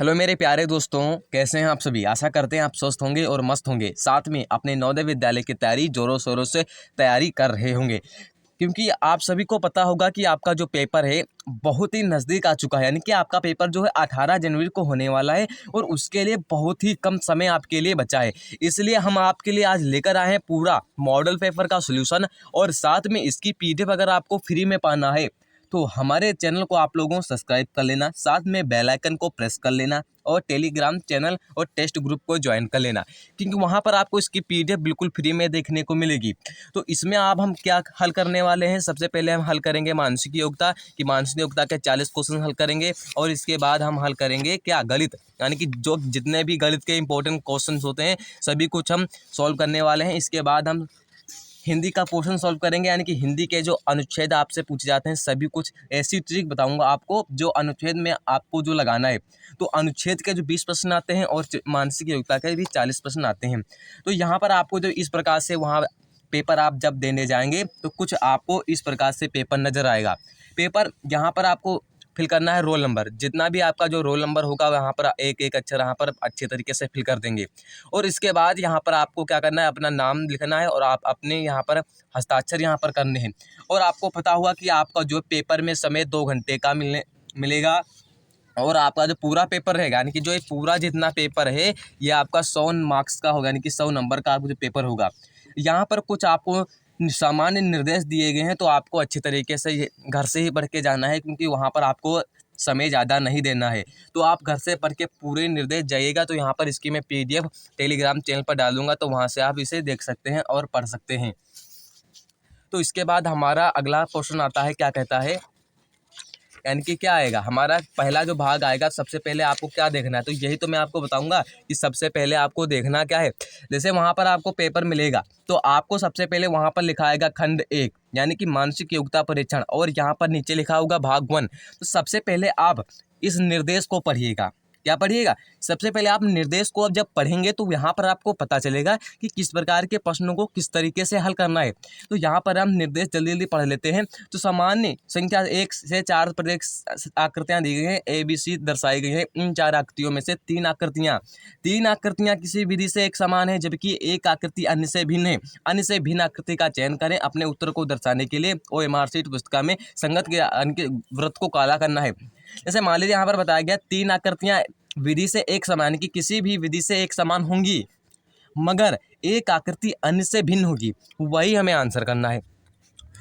Hello मेरे प्यारे दोस्तों, कैसे हैं आप सभी। आशा करते हैं आप स्वस्थ होंगे और मस्त होंगे। साथ में अपने नवोदय विद्यालय की तैयारी जोरों शोरों से तैयारी कर रहे होंगे, क्योंकि आप सभी को पता होगा कि आपका जो पेपर है बहुत ही नज़दीक आ चुका है। यानी कि आपका पेपर जो है 18 जनवरी को होने वाला है और उसके लिए बहुत ही कम समय आपके लिए बचा है। इसलिए हम आपके लिए आज लेकर आए हैं पूरा मॉडल पेपर का सॉल्यूशन, और साथ में इसकी पीडीएफ अगर आपको फ्री में पाना है तो हमारे चैनल को आप लोगों सब्सक्राइब कर लेना, साथ में बेल आइकन को प्रेस कर लेना और टेलीग्राम चैनल और टेस्ट ग्रुप को ज्वाइन कर लेना, क्योंकि वहाँ पर आपको इसकी पीडीएफ बिल्कुल फ्री में देखने को मिलेगी। तो इसमें आप हम क्या हल करने वाले हैं, सबसे पहले हम हल करेंगे मानसिक योग्यता कि मानसिक योग्यता के 40 क्वेश्चन हल करेंगे, और इसके बाद हम हल करेंगे क्या गणित, यानी कि जो जितने भी गणित के इंपॉर्टेंट क्वेश्चन होते हैं सभी कुछ हम सॉल्व करने वाले हैं। इसके बाद हम हिंदी का पोर्शन सॉल्व करेंगे, यानी कि हिंदी के जो अनुच्छेद आपसे पूछे जाते हैं सभी कुछ ऐसी ट्रिक बताऊंगा आपको जो अनुच्छेद में आपको जो लगाना है। तो अनुच्छेद के जो 20 प्रश्न आते हैं और मानसिक योग्यता के भी 40 प्रश्न आते हैं। तो यहाँ पर आपको जो इस प्रकार से वहाँ पेपर आप जब देने जाएंगे तो कुछ आपको इस प्रकार से पेपर नज़र आएगा। पेपर यहाँ पर आपको फिल करना है रोल नंबर, जितना भी आपका जो रोल नंबर होगा वहाँ पर एक एक अक्षर यहाँ पर अच्छे तरीके से फिल कर देंगे। और इसके बाद यहाँ पर आपको क्या करना है, अपना नाम लिखना है और आप अपने यहाँ पर हस्ताक्षर यहाँ पर करने हैं। और आपको पता हुआ कि आपका जो पेपर में समय 2 घंटे का मिलेगा, और आपका जो पूरा पेपर रहेगा, यानी कि जो ये पूरा जितना पेपर है ये आपका 100 मार्क्स का होगा, यानी कि 100 नंबर का आपका जो पेपर होगा। यहाँ पर कुछ आपको सामान्य निर्देश दिए गए हैं, तो आपको अच्छे तरीके से ये घर से ही पढ़ के जाना है, क्योंकि वहाँ पर आपको समय ज़्यादा नहीं देना है। तो आप घर से पढ़ के पूरे निर्देश जाइएगा। तो यहाँ पर इसकी मैं पीडीएफ टेलीग्राम चैनल पर डालूंगा, तो वहाँ से आप इसे देख सकते हैं और पढ़ सकते हैं। तो इसके बाद हमारा अगला क्वेश्चन आता है, क्या कहता है, यानी कि क्या आएगा हमारा पहला जो भाग आएगा। सबसे पहले आपको क्या देखना है, तो यही तो मैं आपको बताऊंगा कि सबसे पहले आपको देखना क्या है। जैसे वहाँ पर आपको पेपर मिलेगा तो आपको सबसे पहले वहाँ पर लिखा आएगा खंड 1, यानी कि मानसिक योग्यता परीक्षण, और यहाँ पर नीचे लिखा होगा भाग 1। तो सबसे पहले आप इस निर्देश को पढ़िएगा। क्या पढ़िएगा, सबसे पहले आप निर्देश को अब जब पढ़ेंगे तो यहाँ पर आपको पता चलेगा कि किस प्रकार के प्रश्नों को किस तरीके से हल करना है। तो यहाँ पर हम निर्देश जल्दी जल्दी पढ़ लेते हैं। तो सामान्य संख्या 1 से 4 पर आकृतियाँ दी गई हैं, ABC दर्शाई गई हैं। इन 4 आकृतियों में से 3 आकृतियाँ किसी विधि से एक समान है, जबकि एक आकृति अन्य से भिन्न है। अन्य से भिन्न आकृति का चयन करें। अपने उत्तर को दर्शाने के लिए OMR शीट पुस्तिका में संगत के वृत्त को काला करना है। जैसे मान लीजिए यहाँ पर बताया गया 3 आकृतियाँ विधि से एक समान, की किसी भी विधि से एक समान होंगी मगर एक आकृति अन्य से भिन्न होगी, वही हमें आंसर करना है।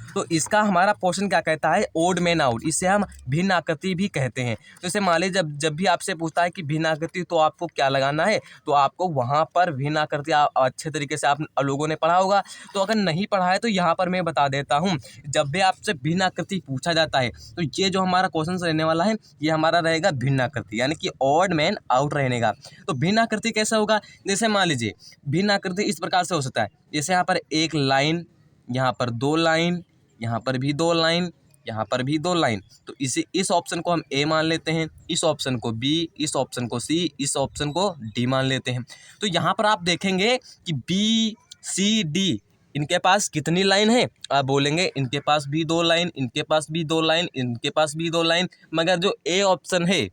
तो इसका हमारा पोर्शन क्या कहता है, ओड मैन आउट। इसे हम भिन्न आकृति भी कहते हैं। तो इसे मान लीजिए जब भी आपसे पूछता है कि भिन्न आकृति, तो आपको क्या लगाना है, तो आपको वहाँ पर भिन्न आकृति अच्छे तरीके से आप लोगों ने पढ़ा होगा। तो अगर नहीं पढ़ा है तो यहाँ पर मैं बता देता हूँ। जब भी आपसे भिन्न आकृति पूछा जाता है तो ये जो हमारा क्वेश्चन रहने वाला है ये हमारा रहेगा भिन्न आकृति, यानी कि ऑड मैन आउट रहेगा। तो भिन्न आकृति कैसा होगा, जैसे मान लीजिए भिन्न आकृति इस प्रकार से हो सकता है। जैसे यहाँ पर एक लाइन, यहाँ पर 2 लाइन, यहाँ पर भी 2 लाइन, यहाँ पर भी 2 लाइन। तो इस ऑप्शन को हम ए मान लेते हैं, इस ऑप्शन को बी, इस ऑप्शन को सी, इस ऑप्शन को डी मान लेते हैं। तो यहाँ पर आप देखेंगे कि बी सी डी इनके पास कितनी लाइन है, आप बोलेंगे इनके पास भी 2 लाइन, इनके पास भी 2 लाइन, इनके पास भी 2 लाइन, मगर जो ए ऑप्शन है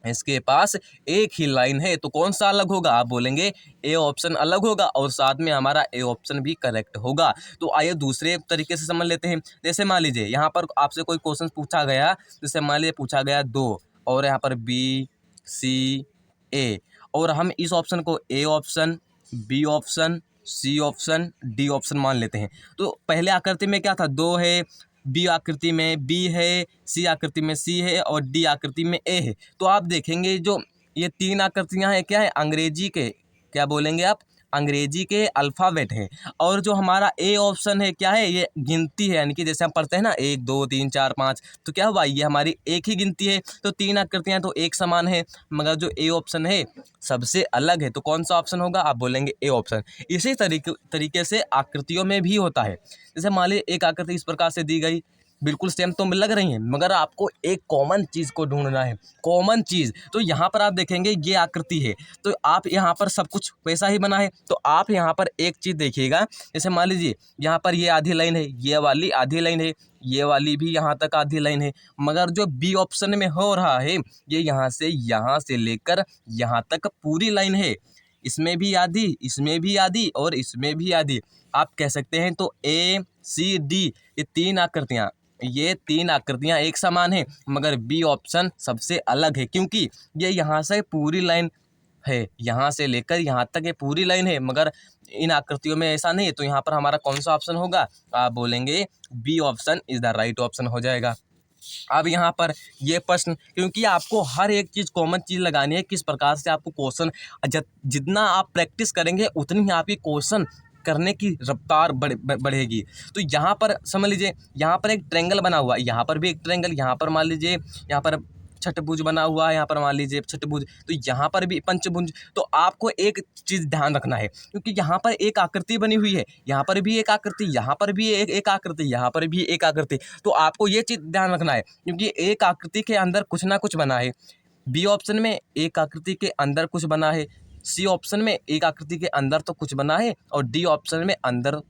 इसके पास एक ही लाइन है। तो कौन सा अलग होगा, आप बोलेंगे ए ऑप्शन अलग होगा, और साथ में हमारा ए ऑप्शन भी करेक्ट होगा। तो आइए दूसरे तरीके से समझ लेते हैं। जैसे मान लीजिए यहाँ पर आपसे कोई क्वेश्चन पूछा गया, जैसे मान लीजिए पूछा गया 2 और यहाँ पर बी सी ए, और हम इस ऑप्शन को A option, B option, C option, D option मान लेते हैं। तो पहले आकृति में क्या था, 2 है, बी आकृति में बी है, सी आकृति में सी है और डी आकृति में ए है। तो आप देखेंगे जो ये 3 आकृतियां हैं क्या है, अंग्रेजी के, क्या बोलेंगे आप, अंग्रेजी के अल्फ़ाबेट है। और जो हमारा ए ऑप्शन है क्या है, ये गिनती है, यानी कि जैसे हम पढ़ते हैं ना 1 2 3 4 5, तो क्या हुआ, ये हमारी एक ही गिनती है। तो 3 आकृतियां तो एक समान है, मगर जो ए ऑप्शन है सबसे अलग है। तो कौन सा ऑप्शन होगा, आप बोलेंगे ए ऑप्शन। इसी तरीके से आकृतियों में भी होता है। जैसे मान लीजिए एक आकृति इस प्रकार से दी गई, बिल्कुल सेम तो लग रही हैं, मगर आपको एक कॉमन चीज़ को ढूंढना है, कॉमन चीज़। तो यहाँ पर आप देखेंगे ये आकृति है, तो आप यहाँ पर सब कुछ वैसा ही बना है, तो आप यहाँ पर एक चीज़ देखिएगा। जैसे मान लीजिए यहाँ पर ये आधी लाइन है, ये वाली आधी लाइन है, ये वाली भी यहाँ तक आधी लाइन है, मगर जो बी ऑप्शन में हो रहा है ये यहाँ से लेकर यहाँ तक पूरी लाइन है। इसमें भी आधी, इसमें भी आधी और इसमें भी आधी। आप कह सकते हैं तो ए सी डी ये तीन आकृतियाँ एक समान हैं, मगर बी ऑप्शन सबसे अलग है, क्योंकि ये यहाँ से पूरी लाइन है, यहाँ से लेकर यहाँ तक ये पूरी लाइन है, मगर इन आकृतियों में ऐसा नहीं है। तो यहाँ पर हमारा कौन सा ऑप्शन होगा? आप बोलेंगे B option is the right option हो जाएगा। अब यहाँ पर ये प्रश्न, क्योंकि आपको हर एक चीज़ कॉमन चीज़ लगानी है, किस प्रकार से आपको क्वेश्चन जितना आप प्रैक्टिस करेंगे उतनी ही आपकी क्वेश्चन करने की रफ्तार बढ़ेगी। तो यहाँ पर समझ लीजिए, यहाँ पर एक ट्रायंगल बना हुआ है, यहाँ पर भी एक ट्रायंगल, यहाँ पर मान लीजिए यहाँ पर छठभुज बना हुआ है, यहाँ पर मान लीजिए छठभुज, तो यहाँ पर भी पंचभुज। तो आपको एक चीज़ ध्यान रखना है, क्योंकि यहाँ पर एक आकृति बनी हुई है, यहाँ पर भी एक आकृति, यहाँ पर भी एक आकृति, यहाँ पर भी एक आकृति। तो आपको ये चीज़ ध्यान रखना है, क्योंकि एक आकृति के अंदर कुछ ना कुछ बना है। बी ऑप्शन में एक आकृति के अंदर कुछ बना है, सी ऑप्शन में एक आकृति के अंदर तो कुछ बना है, और डी ऑप्शन में अंदर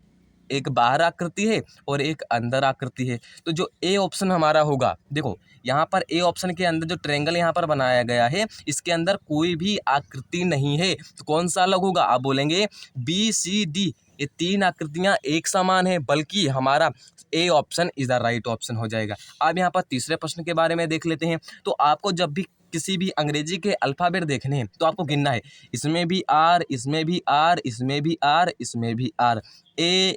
एक बाहर आकृति है और एक अंदर आकृति है। तो जो ए ऑप्शन हमारा होगा, देखो यहाँ पर ए ऑप्शन के अंदर जो ट्रायंगल यहाँ पर बनाया गया है, इसके अंदर कोई भी आकृति नहीं है, तो कौन सा अलग होगा? आप बोलेंगे बी सी डी ये तीन आकृतियाँ एक समान है, बल्कि हमारा A option is the right option हो जाएगा। अब यहाँ पर तीसरे प्रश्न के बारे में देख लेते हैं। तो आपको जब भी किसी भी अंग्रेजी के अल्फ़ाबेट देखने हैं तो आपको गिनना है, इसमें भी आर, इसमें भी आर, इसमें भी आर, इसमें भी आर, ए,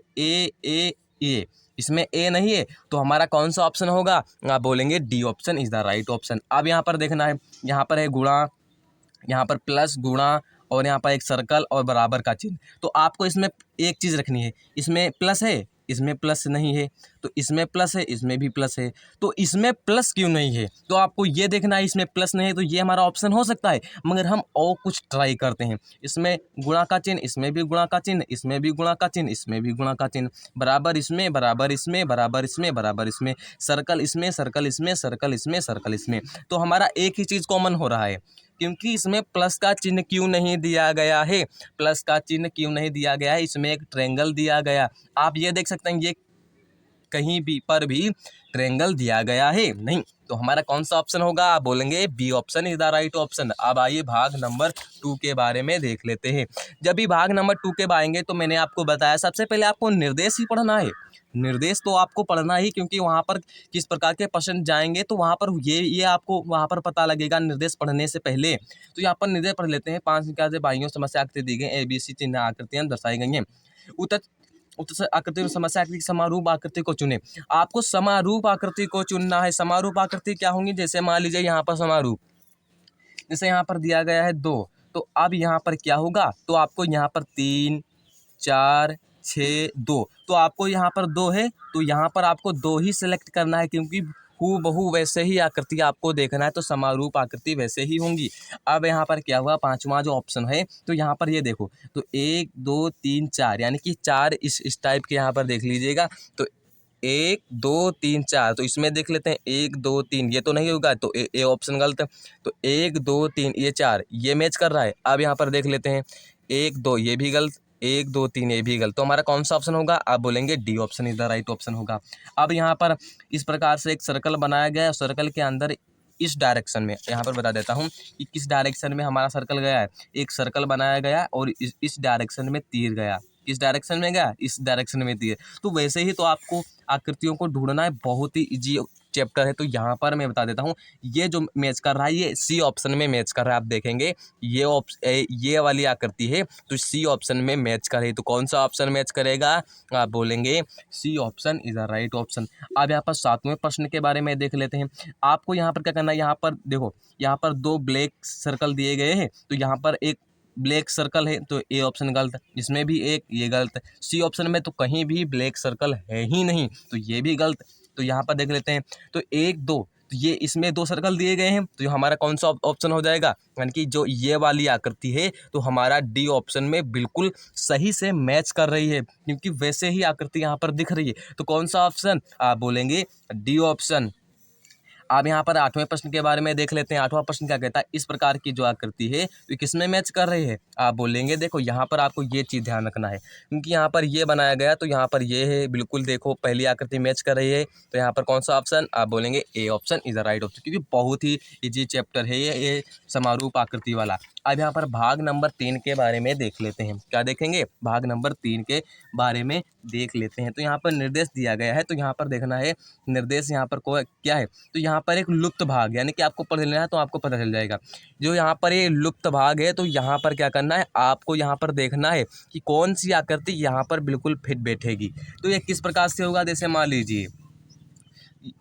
इसमें ए नहीं है, तो हमारा कौन सा ऑप्शन होगा? आप बोलेंगे D option is the right option. अब यहाँ पर देखना है, यहाँ पर है गुणा, यहाँ पर प्लस गुणा, और यहाँ पर एक सर्कल और बराबर का चिन्ह। तो आपको इसमें एक चीज़ रखनी है, इसमें प्लस है, इसमें प्लस नहीं है, तो इसमें प्लस है, इसमें भी प्लस है, तो इसमें प्लस क्यों नहीं है? तो आपको ये देखना है, इसमें प्लस नहीं है तो ये हमारा ऑप्शन हो सकता है, मगर हम और कुछ ट्राई करते हैं। इसमें गुणा का चिन्ह, इसमें भी गुणा का चिन्ह, इसमें भी गुणा का चिन्ह, इसमें भी गुणा का चिन्ह, बराबर इसमें, बराबर इसमें, बराबर इसमें, बराबर इसमें, सर्कल इसमें, सर्कल इसमें, सर्कल इसमें, सर्कल इसमें। तो हमारा एक ही चीज़ कॉमन हो रहा है, क्योंकि इसमें प्लस का चिन्ह क्यों नहीं दिया गया है? प्लस का चिन्ह क्यों नहीं दिया गया है? इसमें एक ट्रायंगल दिया गया, आप ये देख सकते हैं, ये कहीं भी पर भी ट्रायंगल दिया गया है नहीं। तो हमारा कौन सा ऑप्शन होगा? आप बोलेंगे B option is the right option. अब आइए भाग नंबर 2 के बारे में देख लेते हैं। जब भी भाग नंबर 2 के आएंगे तो मैंने आपको बताया, सबसे पहले आपको निर्देश ही पढ़ना है। निर्देश तो आपको पढ़ना ही, क्योंकि वहाँ पर किस प्रकार के प्रश्न जाएंगे तो वहाँ पर ये आपको वहाँ पर पता लगेगा निर्देश पढ़ने से पहले। तो यहाँ पर निर्देश पढ़ लेते हैं। 5 संख्या से बाइयों समस्या आकृति दी गई, ए बी सी चिन्ह आकृतियाँ दर्शाई गई हैं। उत्तर आकृति में समस्या आकृति समारूप आकृति को चुने। आपको समारूप आकृति को चुनना है। समारूप आकृति क्या होंगी? जैसे मान लीजिए यहाँ पर समारूप, जैसे यहाँ पर दिया गया है 2, तो अब यहाँ पर क्या होगा? तो आपको यहाँ पर 3, 4, 6, 2, तो आपको यहाँ पर 2 है, तो यहाँ पर आपको 2 ही सिलेक्ट करना है, क्योंकि हूबहू वैसे ही आकृति आपको देखना है, तो समारूप आकृति वैसे ही होंगी। अब यहाँ पर क्या हुआ? 5वां जो ऑप्शन है, तो यहाँ पर ये देखो, तो 1, 2, 3, 4, यानी कि 4 इस टाइप के यहाँ पर देख लीजिएगा। तो 1, 2, 3, 4, तो इसमें देख लेते हैं 1, 2, 3, ये तो नहीं होगा, तो ए ऑप्शन गलत है। तो 1, 2, 3, ये 4 ये मैच कर रहा है। अब यहाँ पर देख लेते हैं 1, 2, ये भी गलत, 1, 2, 3 ये भी गलत। तो हमारा कौन सा ऑप्शन होगा? आप बोलेंगे D option is the right option होगा। अब यहाँ पर इस प्रकार से एक सर्कल बनाया गया है, सर्कल के अंदर इस डायरेक्शन में, यहाँ पर बता देता हूँ कि किस डायरेक्शन में हमारा सर्कल गया है। एक सर्कल बनाया गया और इस डायरेक्शन में तीर गया। किस डायरेक्शन में गया? इस डायरेक्शन में तीर। तो वैसे ही तो आपको आकृतियों को ढूंढना है, बहुत ही इजी चैप्टर है। तो यहाँ पर मैं बता देता हूँ, ये जो मैच कर रहा है ये सी ऑप्शन में मैच कर रहा है। आप देखेंगे ये वाली आकृति है, तो सी ऑप्शन में मैच कर रही है। तो कौन सा ऑप्शन मैच करेगा? आप बोलेंगे C option is the right option. अब यहाँ पर 7वें प्रश्न के बारे में देख लेते हैं। आपको यहाँ पर क्या करना है? यहाँ पर देखो, यहाँ पर 2 ब्लैक सर्कल दिए गए हैं, तो यहाँ पर एक ब्लैक सर्कल है, तो ए ऑप्शन गलत, इसमें भी एक, ये गलत। सी ऑप्शन में तो कहीं भी ब्लैक सर्कल है ही नहीं, तो ये भी गलत। तो यहाँ पर देख लेते हैं, तो 1, 2, तो ये इसमें 2 सर्कल दिए गए हैं, तो हमारा कौन सा ऑप्शन हो जाएगा, यानी कि जो ये वाली आकृति है तो हमारा डी ऑप्शन में बिल्कुल सही से मैच कर रही है, क्योंकि वैसे ही आकृति यहाँ पर दिख रही है। तो कौन सा ऑप्शन, आप बोलेंगे डी ऑप्शन। अब यहाँ पर 8वें प्रश्न के बारे में देख लेते हैं। 8वां प्रश्न क्या कहता है, इस प्रकार की जो आकृति है तो किसमें मैच कर रही है। आप बोलेंगे देखो यहाँ पर आपको ये चीज़ ध्यान रखना है, क्योंकि यहाँ पर ये बनाया गया तो यहाँ पर ये है, बिल्कुल देखो पहली आकृति मैच कर रही है। तो यहाँ पर कौन सा ऑप्शन, आप बोलेंगे A option is the right option, क्योंकि बहुत ही ईजी चैप्टर है ये समारूप आकृति वाला। अब यहाँ पर भाग नंबर 3 के बारे में देख लेते हैं। क्या देखेंगे, भाग नंबर 3 के बारे में देख लेते हैं। तो यहाँ पर निर्देश दिया गया है, तो यहाँ पर देखना है निर्देश यहाँ पर को क्या है। तो यहाँ पर एक लुप्त भाग, यानी कि आपको पढ़ लेना है तो आपको पता चल जाएगा। जो यहाँ पर ये लुप्त भाग है तो यहाँ पर क्या करना है, आपको यहाँ पर देखना है कि कौन सी आकृति यहाँ पर बिल्कुल फिट बैठेगी। तो ये किस प्रकार से होगा, जैसे मान लीजिए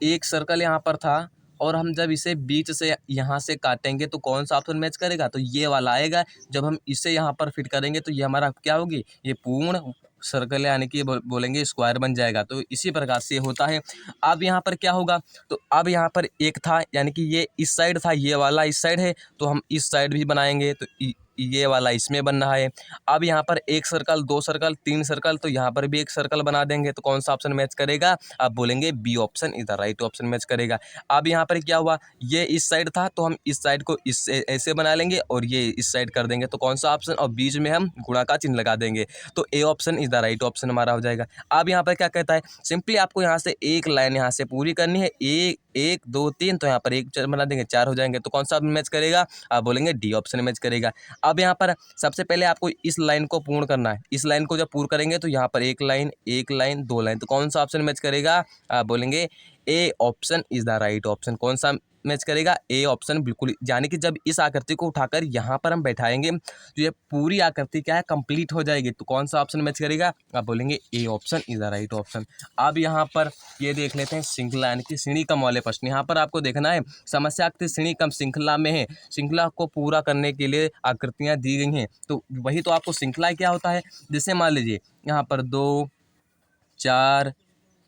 एक सर्कल यहाँ पर था और हम जब इसे बीच से यहाँ से काटेंगे तो कौन सा ऑप्शन मैच करेगा, तो ये वाला आएगा। जब हम इसे यहाँ पर फिट करेंगे तो ये हमारा क्या होगी, ये पूर्ण सर्कल यानी कि बोलेंगे स्क्वायर बन जाएगा। तो इसी प्रकार से होता है। अब यहाँ पर क्या होगा, तो अब यहाँ पर एक था, यानी कि ये इस साइड था, ये वाला इस साइड है, तो हम इस साइड भी बनाएंगे तो ये वाला इसमें बन रहा है। अब यहाँ पर एक सर्कल, 2 सर्कल, 3 सर्कल, तो यहाँ पर भी एक सर्कल बना देंगे तो कौन सा ऑप्शन मैच करेगा, आप बोलेंगे B option is the right option match करेगा। अब यहाँ पर क्या हुआ, ये इस साइड था तो हम इस साइड को इससे ऐसे बना लेंगे और ये इस साइड कर देंगे तो कौन सा ऑप्शन, और बीच में हम गुणा का चिन्ह लगा देंगे तो A option is the right option हमारा हो जाएगा। अब यहाँ पर क्या कहता है, सिंपली आपको यहाँ से एक लाइन यहाँ से पूरी करनी है, 1 2 3, तो यहाँ पर एक बना देंगे 4 हो जाएंगे तो कौन सा मैच करेगा, आप बोलेंगे डी ऑप्शन मैच करेगा। अब यहाँ पर सबसे पहले आपको इस लाइन को पूर्ण करना है। इस लाइन को जब पूर्ण करेंगे तो यहाँ पर एक लाइन 2 लाइन, तो कौन सा ऑप्शन मैच करेगा, आप बोलेंगे A option is the right option. कौन सा मैच करेगा, ए ऑप्शन बिल्कुल। यानी कि जब इस आकृति को उठाकर यहाँ पर हम बैठाएंगे तो ये पूरी आकृति क्या है, कंप्लीट हो जाएगी। तो कौन सा ऑप्शन मैच करेगा, आप बोलेंगे A option is the right option. अब यहाँ पर ये देख लेते हैं श्रृंखला यानी कि श्रेणी क्रम वाले प्रश्न। यहाँ पर आपको देखना है समस्या आकृति श्रेणी क्रम श्रृंखला में है, श्रृंखला को पूरा करने के लिए आकृतियाँ दी गई हैं। तो वही तो आपको श्रृंखला क्या होता है, जैसे मान लीजिए यहाँ पर 2 4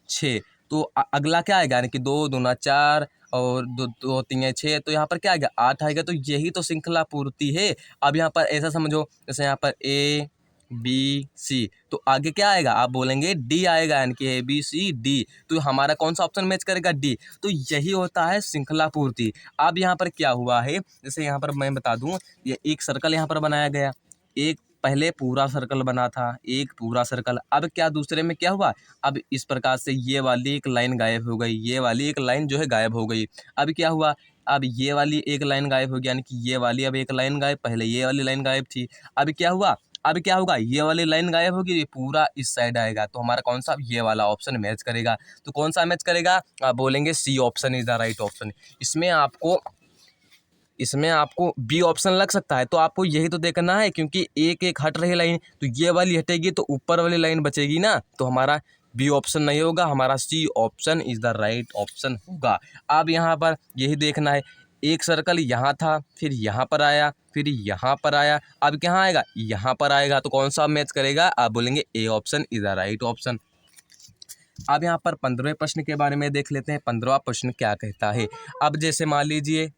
6, तो अगला क्या आएगा, यानी कि 2 दूना 4 और 2 2 3 6, तो यहाँ पर क्या आएगा 8 आएगा। तो यही तो श्रृंखला पूर्ति है। अब यहाँ पर ऐसा समझो, जैसे यहाँ पर ए बी सी, तो आगे क्या आएगा, आप बोलेंगे डी आएगा, यानी कि ए बी सी डी। तो हमारा कौन सा ऑप्शन मैच करेगा, डी। तो यही होता है श्रृंखला पूर्ति। अब यहाँ पर क्या हुआ है, जैसे यहाँ पर मैं बता दूँ, ये एक सर्कल यहाँ पर बनाया गया, एक पहले पूरा सर्कल बना था, एक पूरा सर्कल। अब क्या दूसरे में क्या हुआ, अब इस प्रकार से ये वाली एक लाइन गायब हो गई, ये वाली एक लाइन जो है गायब हो गई। अब क्या हुआ, अब ये वाली एक लाइन गायब हो गई, यानी कि ये वाली अब एक लाइन गायब, पहले ये वाली लाइन गायब थी। अब क्या हुआ, अब क्या होगा, ये वाली लाइन गायब होगी, ये पूरा इस साइड आएगा। तो हमारा कौन सा, ये वाला ऑप्शन मैच करेगा। तो कौन सा मैच करेगा, आप बोलेंगे C option is the right option. इसमें आपको बी ऑप्शन लग सकता है, तो आपको यही तो देखना है, क्योंकि एक एक हट रही लाइन, तो ये वाली हटेगी तो ऊपर वाली लाइन बचेगी ना, तो हमारा बी ऑप्शन नहीं होगा, हमारा C option is the right option होगा। अब यहाँ पर यही देखना है, एक सर्कल यहाँ था, फिर यहाँ पर आया, फिर यहाँ पर आया, अब कहाँ आएगा, यहाँ पर आएगा। तो कौन सा मैच करेगा, आप बोलेंगे A option is the right option. अब यहाँ पर 15वें प्रश्न के बारे में देख लेते हैं। 15वां प्रश्न क्या कहता है। अब जैसे मान लीजिए,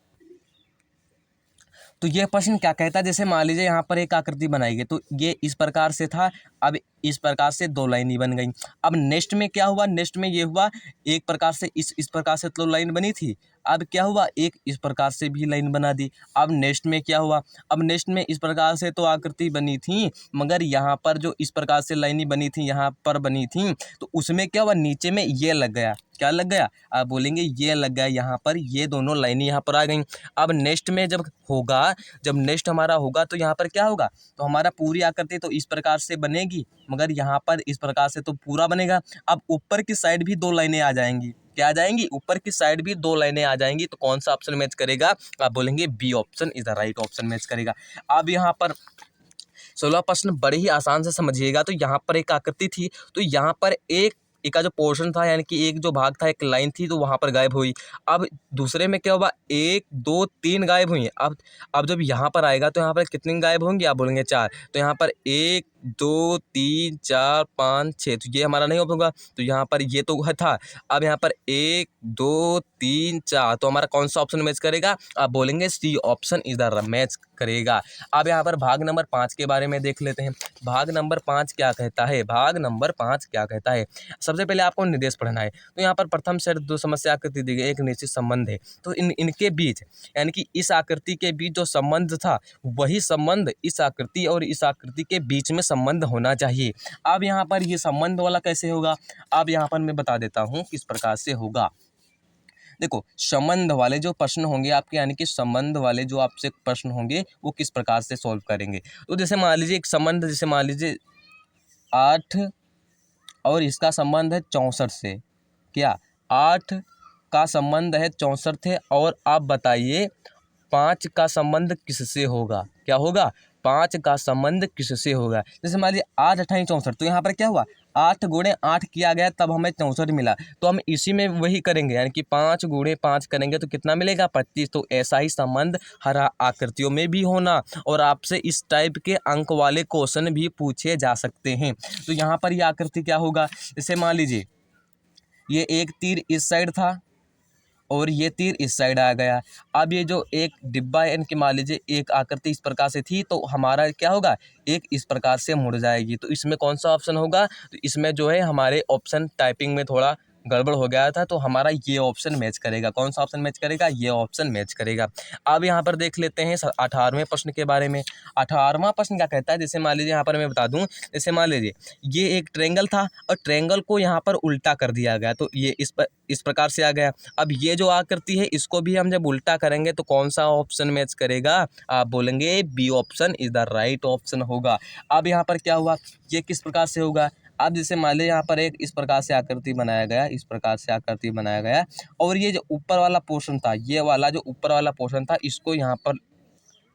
तो यह प्रश्न क्या कहता है, जैसे मान लीजिए यहाँ पर एक आकृति बनाई गई, तो ये इस प्रकार से था, अब इस प्रकार से 2 लाइनें बन गई। अब नेक्स्ट में क्या हुआ, नेक्स्ट में ये हुआ, एक प्रकार से इस प्रकार से तो लाइन बनी थी, अब क्या हुआ, एक इस प्रकार से भी लाइन बना दी। अब नेक्स्ट में क्या हुआ, अब नेक्स्ट में इस प्रकार से तो आकृति बनी थी, मगर यहाँ पर जो इस प्रकार से लाइनें बनी थी, यहाँ पर बनी थी, तो उसमें क्या हुआ, नीचे में ये लग गया। क्या लग गया, आप बोलेंगे ये लग गया, यहाँ पर ये दोनों लाइनें यहाँ पर आ गई। अब नेक्स्ट में जब होगा, जब नेक्स्ट हमारा होगा तो यहाँ पर क्या होगा, तो हमारा पूरी आकृति तो इस प्रकार से बनेगी, मगर यहाँ पर इस प्रकार से तो पूरा बनेगा। अब ऊपर की साइड भी 2 लाइनें आ जाएंगी, क्या आ जाएंगी, ऊपर की साइड भी 2 लाइनें आ जाएंगी। तो कौन सा ऑप्शन मैच करेगा, आप बोलेंगे B option is the right option match करेगा। अब यहाँ पर 16वां प्रश्न बड़े ही आसान से समझिएगा। तो यहाँ पर एक आकृति थी, तो यहाँ पर एक का जो पोर्शन था, यानी कि एक जो भाग था, एक लाइन थी, तो वहाँ पर गायब हुई। अब दूसरे में क्या हुआ, 1 2 3 गायब हुई है। अब जब यहाँ पर आएगा तो यहाँ पर कितनी गायब होंगी, आप बोलेंगे 4। तो यहाँ पर 1 2 3 4 5 6, तो ये हमारा नहीं होगा। तो यहाँ पर ये तो है था। अब यहाँ पर 1 2 3 4, तो हमारा कौन सा ऑप्शन मैच करेगा? आप बोलेंगे C option is the match करेगा। अब यहाँ पर भाग नंबर 5 के बारे में देख लेते हैं। भाग नंबर 5 क्या कहता है? भाग नंबर 5 क्या कहता है? सबसे पहले आपको निर्देश पढ़ना है। तो यहाँ पर प्रथम से दो समस्या आकृति दी गई, एक निश्चित संबंध है। तो इनके बीच, यानी कि इस आकृति के बीच जो संबंध था, वही संबंध इस आकृति और इस आकृति के बीच में संबंध होना चाहिए। अब यहाँ पर ये संबंध वाला कैसे होगा? अब यहाँ पर मैं बता देता हूँ किस प्रकार से होगा। देखो, संबंध वाले जो प्रश्न होंगे आपके, यानी कि संबंध वाले जो आपसे प्रश्न होंगे, वो किस प्रकार से सॉल्व करेंगे। तो जैसे मान लीजिए एक संबंध, जैसे मान लीजिए 8 और इसका संबंध है 64 से। क्या 8 का संबंध है 64 से, और आप बताइए 5 का संबंध किससे होगा? क्या होगा? 5 का संबंध किससे होगा? जैसे मान लीजिए 8 अट्ठाई 64, तो यहाँ पर क्या हुआ? 8 गुणे 8 किया गया, तब हमें 64 मिला। तो हम इसी में वही करेंगे, यानी कि 5 गुणे 5 करेंगे तो कितना मिलेगा? 25। तो ऐसा ही संबंध हर आकृतियों में भी होना, और आपसे इस टाइप के अंक वाले क्वेश्चन भी पूछे जा सकते हैं। तो यहाँ पर यह आकृति क्या होगा? जैसे मान लीजिए ये एक तीर इस साइड था और ये तीर इस साइड आ गया। अब ये जो एक डिब्बा है, इनकी मान लीजिए एक आकृति इस प्रकार से थी, तो हमारा क्या होगा? एक इस प्रकार से मुड़ जाएगी। तो इसमें कौन सा ऑप्शन होगा? तो इसमें जो है हमारे ऑप्शन टाइपिंग में थोड़ा गड़बड़ हो गया था, तो हमारा ये ऑप्शन मैच करेगा। कौन सा ऑप्शन मैच करेगा? ये ऑप्शन मैच करेगा। अब यहाँ पर देख लेते हैं 18वें प्रश्न के बारे में। 18वां प्रश्न क्या कहता है? जैसे मान लीजिए यहाँ पर मैं बता दूँ, जैसे मान लीजिए ये एक ट्रेंगल था और ट्रेंगल को यहाँ पर उल्टा कर दिया गया, तो ये इस प्रकार से आ गया। अब ये जो आकृति है, इसको भी हम जब उल्टा करेंगे तो कौन सा ऑप्शन मैच करेगा? आप बोलेंगे B option is the right option होगा। अब यहाँ पर क्या हुआ? ये किस प्रकार से होगा? अब जैसे मान लीजिए यहाँ पर एक इस प्रकार से आकृति बनाया गया, इस प्रकार से आकृति बनाया गया, और ये जो ऊपर वाला पोर्शन था, ये वाला जो ऊपर वाला पोर्शन था, इसको यहाँ पर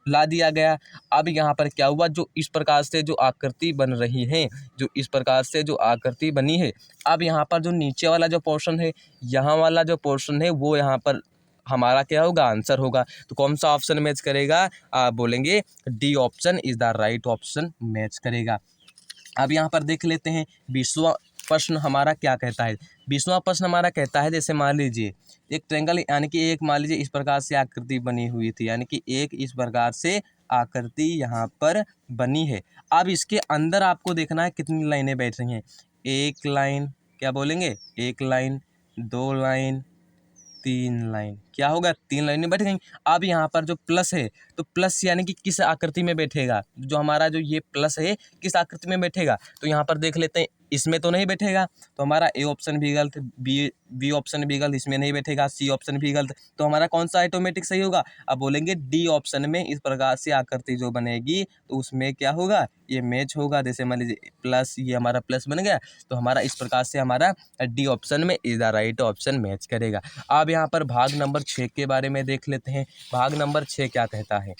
ला दिया गया। अब यहाँ पर क्या हुआ? जो इस प्रकार से जो आकृति बन रही है, जो इस प्रकार से जो आकृति बनी है, अब यहाँ पर जो नीचे वाला जो पोर्शन है, यहाँ वाला जो पोर्शन है, वो यहाँ पर हमारा क्या होगा? आंसर होगा। तो कौन सा ऑप्शन मैच करेगा? आप बोलेंगे D option is the right option match करेगा। अब यहाँ पर देख लेते हैं 20वां प्रश्न हमारा क्या कहता है। 20वां प्रश्न हमारा कहता है, जैसे मान लीजिए एक ट्रेंगल, यानी कि एक मान लीजिए इस प्रकार से आकृति बनी हुई थी, यानी कि एक इस प्रकार से आकृति यहाँ पर बनी है। अब इसके अंदर आपको देखना है कितनी लाइनें बैठ रही हैं। एक लाइन, क्या बोलेंगे? एक लाइन, 2 लाइन, 3 लाइन। क्या होगा? 3 लाइनें बैठ गई। अब यहाँ पर जो प्लस है, तो प्लस यानी कि किस आकृति में बैठेगा? जो हमारा जो ये प्लस है, किस आकृति में बैठेगा? तो यहाँ पर देख लेते हैं, इसमें तो नहीं बैठेगा, तो हमारा ए ऑप्शन भी गलत, बी ऑप्शन भी गलत, इसमें नहीं बैठेगा, सी ऑप्शन भी गलत। तो हमारा कौन सा ऑटोमेटिक सही होगा? अब बोलेंगे डी ऑप्शन में इस प्रकार से आकृति जो बनेगी, तो उसमें क्या होगा? ये मैच होगा। जैसे मान लीजिए प्लस, ये हमारा प्लस बन गया, तो हमारा इस प्रकार से हमारा डी ऑप्शन में is the right option match करेगा। अब यहाँ पर भाग नंबर 6 के बारे में देख लेते हैं। भाग नंबर 6 क्या कहता है?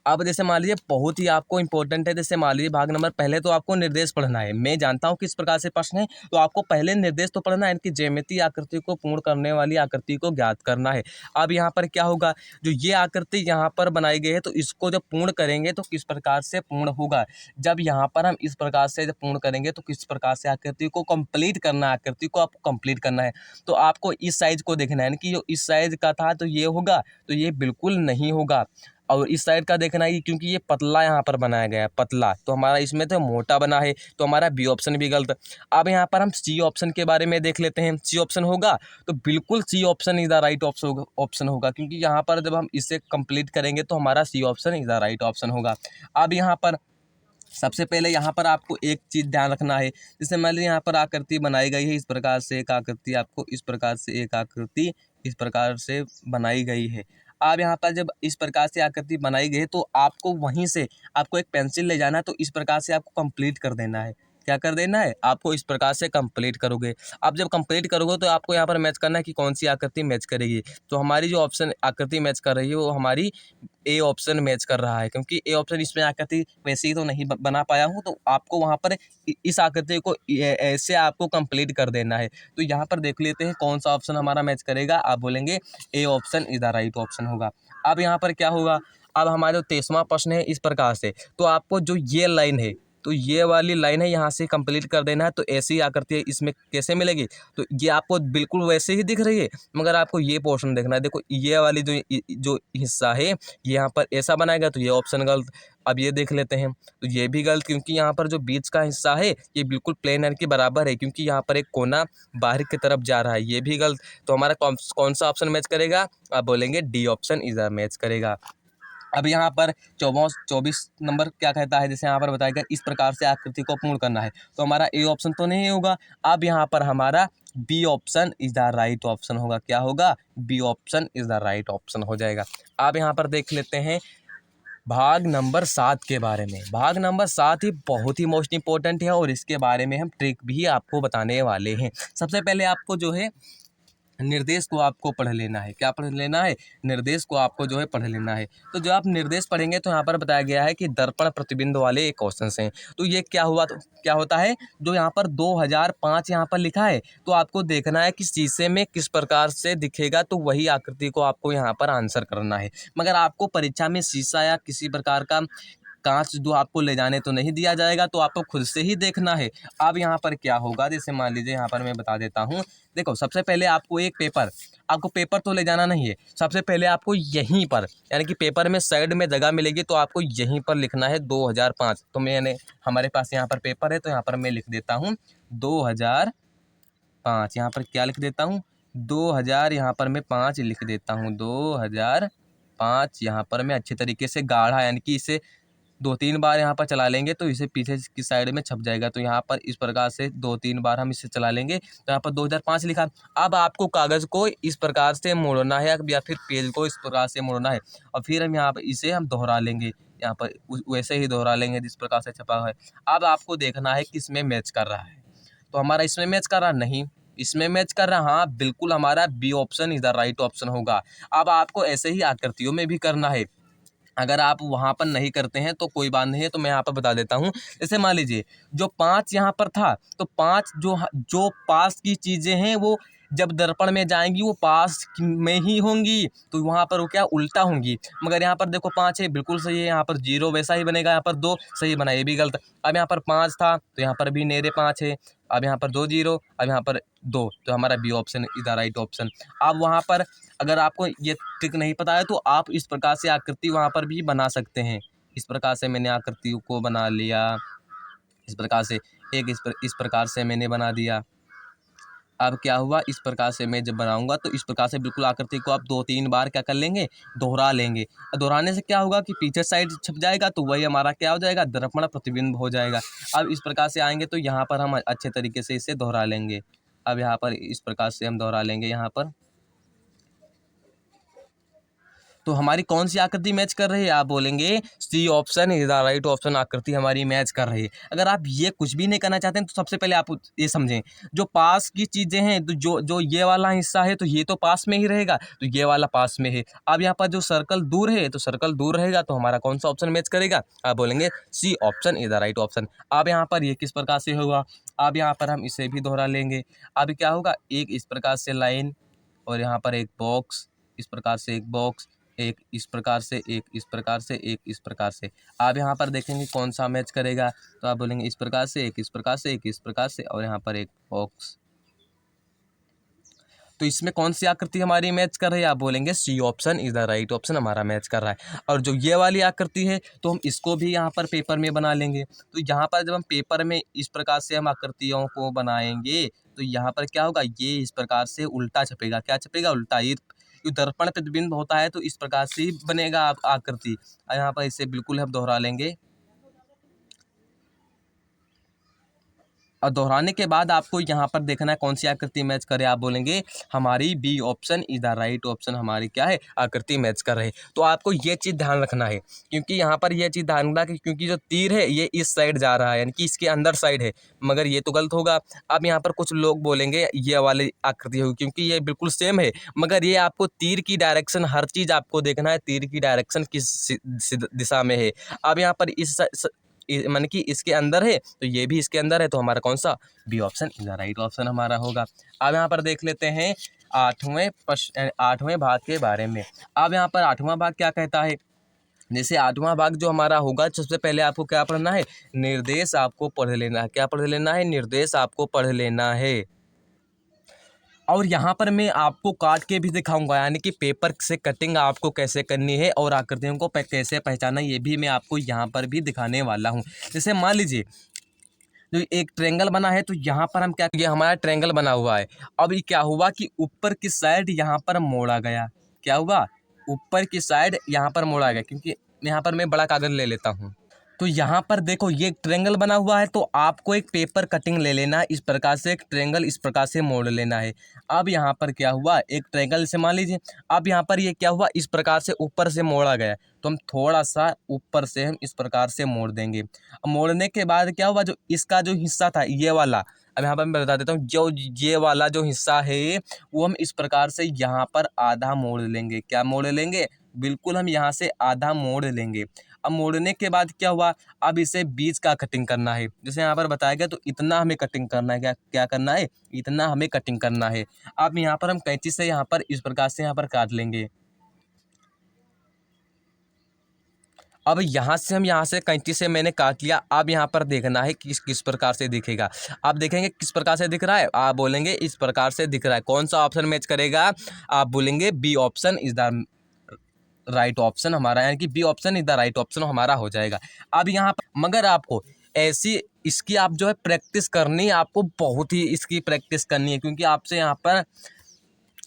अब जैसे मान लीजिए बहुत ही आपको इंपॉर्टेंट है। जैसे मान लीजिए भाग नंबर, पहले तो आपको निर्देश पढ़ना है। मैं जानता हूँ किस प्रकार से प्रश्न है, तो आपको पहले निर्देश तो पढ़ना है, इनकी ज्यामितीय आकृति को पूर्ण करने वाली आकृति को ज्ञात करना है। अब यहाँ पर क्या होगा? जो ये आकृति यहाँ पर बनाई गई है, तो इसको जब पूर्ण करेंगे तो किस प्रकार से पूर्ण होगा? जब यहाँ पर हम इस प्रकार से जब पूर्ण करेंगे तो किस प्रकार से आकृति को कंप्लीट करना है, आकृति को आपको कंप्लीट करना है। तो आपको इस साइज को देखना है, यानी कि जो इस साइज का था तो ये होगा, तो ये बिल्कुल नहीं होगा। और इस साइड का देखना है, क्योंकि ये पतला यहाँ पर बनाया गया है, पतला, तो हमारा इसमें तो मोटा बना है, तो हमारा बी ऑप्शन भी गलत। अब यहाँ पर हम सी ऑप्शन के बारे में देख लेते हैं। सी ऑप्शन होगा, तो बिल्कुल C option is the right option होगा, क्योंकि यहाँ पर जब हम इसे कंप्लीट करेंगे तो हमारा C option is the right option होगा। अब यहाँ पर सबसे पहले यहाँ पर आपको एक चीज़ ध्यान रखना है। जैसे मान लीजिए यहाँ पर आकृति बनाई गई है, इस प्रकार से एक आकृति, आपको इस प्रकार से एक आकृति इस प्रकार से बनाई गई है। अब यहाँ पर जब इस प्रकार से आकृति बनाई गई है, तो आपको वहीं से आपको एक पेंसिल ले जाना है, तो इस प्रकार से आपको कंप्लीट कर देना है। क्या कर देना है? आपको इस प्रकार से कंप्लीट करोगे। अब जब कंप्लीट करोगे तो आपको यहाँ पर मैच करना है कि कौन सी आकृति मैच करेगी। तो हमारी जो ऑप्शन आकृति मैच कर रही है, वो हमारी ए ऑप्शन मैच कर रहा है, क्योंकि ए ऑप्शन इसमें आकृति वैसे ही तो नहीं बना पाया हूँ, तो आपको वहाँ पर इस आकृति को ऐसे आपको कंप्लीट कर देना है। तो यहाँ पर देख लेते हैं कौन सा ऑप्शन हमारा मैच करेगा। आप बोलेंगे A option is the right option होगा। अब यहाँ पर क्या होगा? अब हमारा जो 23वां प्रश्न है इस प्रकार से, तो आपको जो ये लाइन है, तो ये वाली लाइन है, यहाँ से कंप्लीट कर देना है। तो ऐसी आकृति इसमें कैसे मिलेगी, तो ये आपको बिल्कुल वैसे ही दिख रही है, मगर आपको ये पोर्शन देखना है। देखो ये वाली जो हिस्सा है, ये यहाँ पर ऐसा बनाएगा, तो ये ऑप्शन गलत। अब ये देख लेते हैं, तो ये भी गलत, क्योंकि यहाँ पर जो बीच का हिस्सा है ये बिल्कुल प्लेन एंड के बराबर है, क्योंकि यहाँ पर एक कोना बाहर की तरफ जा रहा है, ये भी गलत। तो हमारा कौन सा ऑप्शन मैच करेगा, आप बोलेंगे D option is the match करेगा। अब यहाँ पर 24 नंबर क्या कहता है, जैसे यहाँ पर बताया गया इस प्रकार से आकृति को पूर्ण करना है, तो हमारा ए ऑप्शन तो नहीं होगा। अब यहाँ पर हमारा B option is the right option होगा। क्या होगा, B option is the right option हो जाएगा। अब यहाँ पर देख लेते हैं भाग नंबर 7 के बारे में। भाग नंबर 7 ही बहुत ही मोस्ट इंपॉर्टेंट है, और इसके बारे में हम ट्रिक भी आपको बताने वाले हैं। सबसे पहले आपको जो है निर्देश को आपको पढ़ लेना है। क्या पढ़ लेना है, निर्देश को आपको जो है पढ़ लेना है। तो जो आप निर्देश पढ़ेंगे, तो यहाँ पर बताया गया है कि दर्पण प्रतिबिंब वाले एक क्वेश्चन हैं। तो ये क्या हुआ, तो क्या होता है, जो यहाँ पर 2005 यहाँ पर लिखा है, तो आपको देखना है कि शीशे में किस प्रकार से दिखेगा, तो वही आकृति को आपको यहाँ पर आंसर करना है। मगर आपको परीक्षा में शीशा या किसी प्रकार का कांच जो आपको ले जाने तो नहीं दिया जाएगा, तो आपको खुद से ही देखना है। अब यहाँ पर क्या होगा, जैसे मान लीजिए यहाँ पर मैं बता देता हूँ। देखो सबसे पहले आपको एक पेपर, आपको पेपर तो ले जाना नहीं है, सबसे पहले आपको यहीं पर, यानी कि पेपर में साइड में जगह मिलेगी, तो आपको यहीं पर लिखना है 2005। तो मैंने, हमारे पास यहाँ पर पेपर है, तो यहाँ पर मैं लिख देता हूँ 2005। यहाँ पर क्या लिख देता हूँ, 2000, यहाँ पर मैं 5 लिख देता हूँ, 2005। यहाँ पर मैं अच्छे तरीके से गाढ़ा, यानी कि इसे 2-3 बार यहाँ पर चला लेंगे, तो इसे पीछे की साइड में छप जाएगा। तो यहाँ पर इस प्रकार से 2-3 बार हम इसे चला लेंगे, तो यहाँ पर 2005 लिखा। अब आपको कागज़ को इस प्रकार से मोड़ना है, या फिर पेज को इस प्रकार से मोड़ना है, और फिर हम यहाँ पर इसे हम दोहरा लेंगे, यहाँ पर वैसे ही दोहरा लेंगे जिस प्रकार से छपा है। अब आपको देखना है किस में मैच कर रहा है, तो हमारा इसमें मैच कर रहा नहीं, इसमें मैच कर रहा, हाँ बिल्कुल हमारा B option is the right option होगा। अब आपको ऐसे ही आकृतियों में भी करना है। अगर आप वहाँ पर नहीं करते हैं तो कोई बात नहीं है, तो मैं यहाँ पर बता देता हूँ। जैसे मान लीजिए जो 5 यहाँ पर था, तो 5 जो पास की चीज़ें हैं, वो जब दर्पण में जाएंगी वो पास में ही होंगी, तो वहाँ पर वो क्या उल्टा होंगी। मगर यहाँ पर देखो 5 है, बिल्कुल सही है, यहाँ पर 0 वैसा ही बनेगा, यहाँ पर 2 सही बना, ये भी गलत। अब यहाँ पर 5 था, तो यहाँ पर भी नेरे 5 है। अब यहाँ पर 2 0, अब यहाँ पर 2, तो हमारा B option is the right option. अब वहाँ पर अगर आपको ये ट्रिक नहीं पता है, तो आप इस प्रकार से आकृति वहाँ पर भी बना सकते हैं। इस प्रकार से मैंने आकृति को बना लिया, इस प्रकार से इस प्रकार से मैंने बना दिया। अब क्या हुआ, इस प्रकार से मैं जब बनाऊंगा, तो इस प्रकार से बिल्कुल आकृति को आप 2-3 बार क्या कर लेंगे, दोहरा लेंगे। दोहराने से क्या होगा कि पीछे साइड छप जाएगा, तो वही हमारा क्या हो जाएगा, दर्पण प्रतिबिंब हो जाएगा। अब इस प्रकार से आएंगे, तो यहाँ पर हम अच्छे तरीके से इसे दोहरा लेंगे। अब यहाँ पर इस प्रकार से हम दोहरा लेंगे यहाँ पर। तो हमारी कौन सी आकृति मैच कर रही है, आप बोलेंगे C option is the right option, आकृति हमारी मैच कर रही है। अगर आप ये कुछ भी नहीं करना चाहते हैं, तो सबसे पहले आप ये समझें, जो पास की चीज़ें हैं, तो जो ये वाला हिस्सा है, तो ये तो पास में ही रहेगा, तो ये वाला पास में है। अब यहाँ पर जो सर्कल दूर है, तो सर्कल दूर रहेगा, तो हमारा कौन सा ऑप्शन मैच करेगा, आप बोलेंगे C option is the right option. अब यहाँ पर ये किस प्रकार से होगा, अब यहाँ पर हम इसे भी दोहरा लेंगे। अब क्या होगा, एक इस प्रकार से लाइन, और यहाँ पर एक बॉक्स, इस प्रकार से एक बॉक्स, एक इस प्रकार से, एक इस प्रकार से, एक इस प्रकार से। आप यहाँ पर देखेंगे कौन सा मैच करेगा, तो आप बोलेंगे इस प्रकार से, एक इस प्रकार से, एक इस प्रकार से, और यहाँ पर एक बॉक्स। तो इसमें कौन सी आकृति हमारी मैच कर रही है, आप बोलेंगे C option is the right option हमारा मैच कर रहा है। और जो ये वाली आकृति है, तो हम इसको भी यहाँ पर पेपर में बना लेंगे। तो यहाँ पर जब हम पेपर में इस प्रकार से हम आकृतियों को बनाएंगे, तो यहाँ पर क्या होगा, ये इस प्रकार से उल्टा छपेगा। क्या छपेगा, उल्टा। ये दर्पण प्रतिबिंब होता है, तो इस प्रकार से ही बनेगा आकृति। यहाँ पर इसे बिल्कुल हम दोहरा लेंगे, और दोहराने के बाद आपको यहाँ पर देखना है कौन सी आकृति मैच करे, आप बोलेंगे हमारी B option is the right option, हमारी क्या है, आकृति मैच कर रहे। तो आपको ये चीज़ ध्यान रखना है, क्योंकि यहाँ पर ये चीज़ ध्यान रखना कि क्योंकि जो तीर है ये इस साइड जा रहा है, यानी कि इसके अंदर साइड है, मगर ये तो गलत होगा। अब यहाँ पर कुछ लोग बोलेंगे ये वाली आकृति होगी, क्योंकि ये बिल्कुल सेम है, मगर ये आपको तीर की डायरेक्शन, हर चीज़ आपको देखना है, तीर की डायरेक्शन किस दिशा में है। अब यहाँ पर मान कि इसके अंदर है, तो ये भी इसके अंदर है, तो हमारा कौन सा, B option is the right option हमारा होगा। अब यहाँ पर देख लेते हैं 8वें भाग के बारे में। अब यहाँ पर 8वां भाग क्या कहता है, जैसे 8वां भाग जो हमारा होगा, सबसे पहले आपको क्या पढ़ना है, निर्देश आपको पढ़ लेना है। क्या पढ़ लेना है, निर्देश आपको पढ़ लेना है। और यहाँ पर मैं आपको काट के भी दिखाऊंगा, यानी कि पेपर से कटिंग आपको कैसे करनी है और आकृतियों को कैसे पहचाना, ये भी मैं आपको यहाँ पर भी दिखाने वाला हूँ। जैसे मान लीजिए जो एक ट्रायंगल बना है, तो यहाँ पर हम क्या, ये हमारा ट्रायंगल बना हुआ है। अब ये क्या हुआ कि ऊपर की साइड यहाँ पर मोड़ा गया। क्या हुआ, ऊपर की साइड यहाँ पर मोड़ा गया, क्योंकि यहाँ पर मैं बड़ा कागज ले लेता हूँ। तो यहाँ पर देखो ये ट्रायंगल बना हुआ है, तो आपको एक पेपर कटिंग ले लेना है, इस प्रकार से एक ट्रायंगल इस प्रकार से मोड़ लेना है। अब यहाँ पर क्या हुआ, एक ट्रायंगल से मान लीजिए, अब यहाँ पर ये क्या हुआ, इस प्रकार से ऊपर से मोड़ा गया, तो हम थोड़ा सा ऊपर से हम इस प्रकार से मोड़ देंगे। अब मोड़ने के बाद क्या हुआ, जो इसका जो हिस्सा था ये वाला, अब यहाँ पर मैं बता देता हूँ, जो ये वाला जो हिस्सा है वो हम इस प्रकार से यहाँ पर आधा मोड़ लेंगे। क्या मोड़ लेंगे, बिल्कुल हम यहाँ से आधा मोड़ लेंगे। अब मोड़ने के बाद क्या हुआ, अब इसे बीच का कटिंग करना है, जैसे यहाँ पर बताया गया, तो इतना हमें कटिंग करना है। क्या क्या करना है, इतना हमें कटिंग करना है। अब यहाँ पर हम कैंची से यहाँ पर इस प्रकार से यहाँ पर काट लेंगे। अब यहाँ से हम यहाँ से कैंची से मैंने काट लिया। अब यहाँ पर देखना है कि किस प्रकार से दिखेगा। आप देखेंगे किस प्रकार से दिख रहा है, आप बोलेंगे इस प्रकार से दिख रहा है। कौन सा ऑप्शन मैच करेगा, आप बोलेंगे B option is the right option हमारा, यानी कि B option is the right option हमारा हो जाएगा। अब यहाँ पर मगर आपको ऐसी इसकी आप जो है प्रैक्टिस करनी है, आपको बहुत ही इसकी प्रैक्टिस करनी है, क्योंकि आपसे यहाँ पर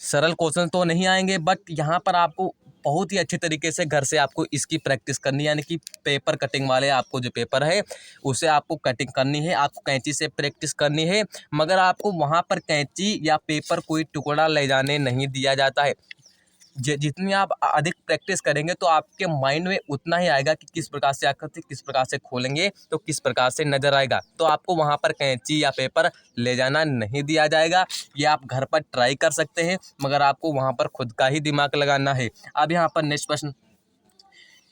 सरल क्वेश्चन तो नहीं आएंगे, बट यहाँ पर आपको बहुत ही अच्छे तरीके से घर से आपको इसकी प्रैक्टिस करनी है। यानी कि पेपर कटिंग वाले आपको जो पेपर है उसे आपको कटिंग करनी है, आपको कैंची से प्रैक्टिस करनी है, मगर आपको वहाँ पर कैंची या पेपर कोई टुकड़ा ले जाने नहीं दिया जाता है। जितनी आप अधिक प्रैक्टिस करेंगे तो आपके माइंड में उतना ही आएगा कि किस प्रकार से आकृति किस प्रकार से खोलेंगे तो किस प्रकार से नजर आएगा। तो आपको वहाँ पर कैंची या पेपर ले जाना नहीं दिया जाएगा। ये आप घर पर ट्राई कर सकते हैं, मगर आपको वहाँ पर खुद का ही दिमाग लगाना है। अब यहाँ पर नेक्स्ट प्रश्न,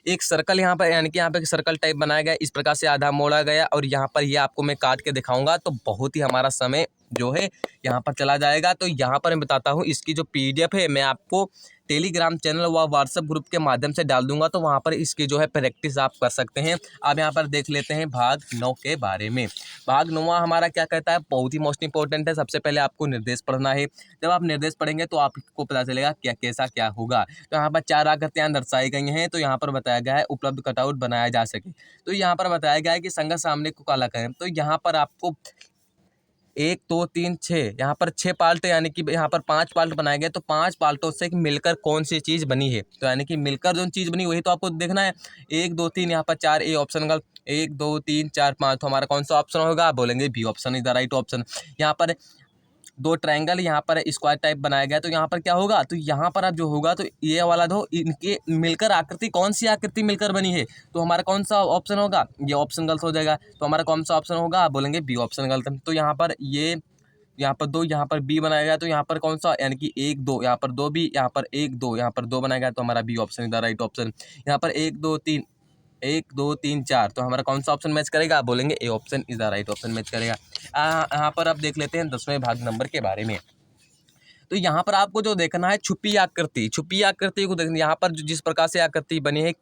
एक सर्कल यहाँ पर, यानी कि यहाँ पे सर्कल टाइप बनाया गया, इस प्रकार से आधा मोड़ा गया, और यहाँ पर ये आपको मैं काट के दिखाऊंगा, तो बहुत ही हमारा समय जो है यहाँ पर चला जाएगा। तो यहाँ पर मैं बताता हूँ, इसकी जो पीडीएफ है मैं आपको टेलीग्राम चैनल व व्हाट्सएप ग्रुप के माध्यम से डाल दूंगा, तो वहाँ पर इसकी जो है प्रैक्टिस आप कर सकते हैं। अब यहाँ पर देख लेते हैं भाग 9 के बारे में। भाग 9 हमारा क्या कहता है, बहुत ही मोस्ट इंपॉर्टेंट है। सबसे पहले आपको निर्देश पढ़ना है। जब आप निर्देश पढ़ेंगे तो आपको पता चलेगा क्या कैसा क्या होगा। तो यहाँ पर 4 आकृतियाँ दर्शाई गई हैं। तो यहाँ पर बताया गया है उपलब्ध कटआउट बनाया जा सके। तो यहाँ पर बताया गया है कि संघर्ष सामने को काला करें। तो यहाँ पर आपको 1 2 3 6 यहाँ पर 6 पार्ट, यानी कि यहाँ पर 5 पार्ट बनाए गए। तो 5 पार्टों से मिलकर कौन सी चीज़ बनी है, तो यानी कि मिलकर जो चीज़ बनी वही तो आपको देखना है। 1 2 3 यहाँ पर 4, ए ऑप्शन गलत। 1 2 3 4 5, तो हमारा कौन सा ऑप्शन होगा, आप बोलेंगे B option is the right option. यहाँ पर 2 ट्रायंगल यहाँ पर स्क्वायर टाइप बनाया गया, तो यहाँ पर क्या होगा, तो यहाँ पर अब जो होगा, तो ये वाला दो इनके मिलकर आकृति, कौन सी आकृति मिलकर बनी है, तो हमारा कौन सा ऑप्शन होगा, ये ऑप्शन गलत हो जाएगा। तो हमारा कौन सा ऑप्शन होगा, आप बोलेंगे बी ऑप्शन गलत। तो यहाँ पर ये यहाँ पर 2, यहाँ पर बी बनाया गया, तो यहाँ पर कौन सा, यानी कि 1 2, यहाँ पर 2 बी, यहाँ पर 1 2, यहाँ पर 2 बनाया गया, तो हमारा B option is the right option. यहाँ पर 1 2 3 1 2 3 4, तो हमारा कौन सा ऑप्शन मैच करेगा, आप बोलेंगे A option is the right option match करेगा। यहाँ पर अब देख लेते हैं 10वें भाग नंबर के बारे में। तो यहाँ पर आपको जो देखना है छुपी आकृति को देखना। यहाँ पर जिस प्रकार से आकृति बनी है,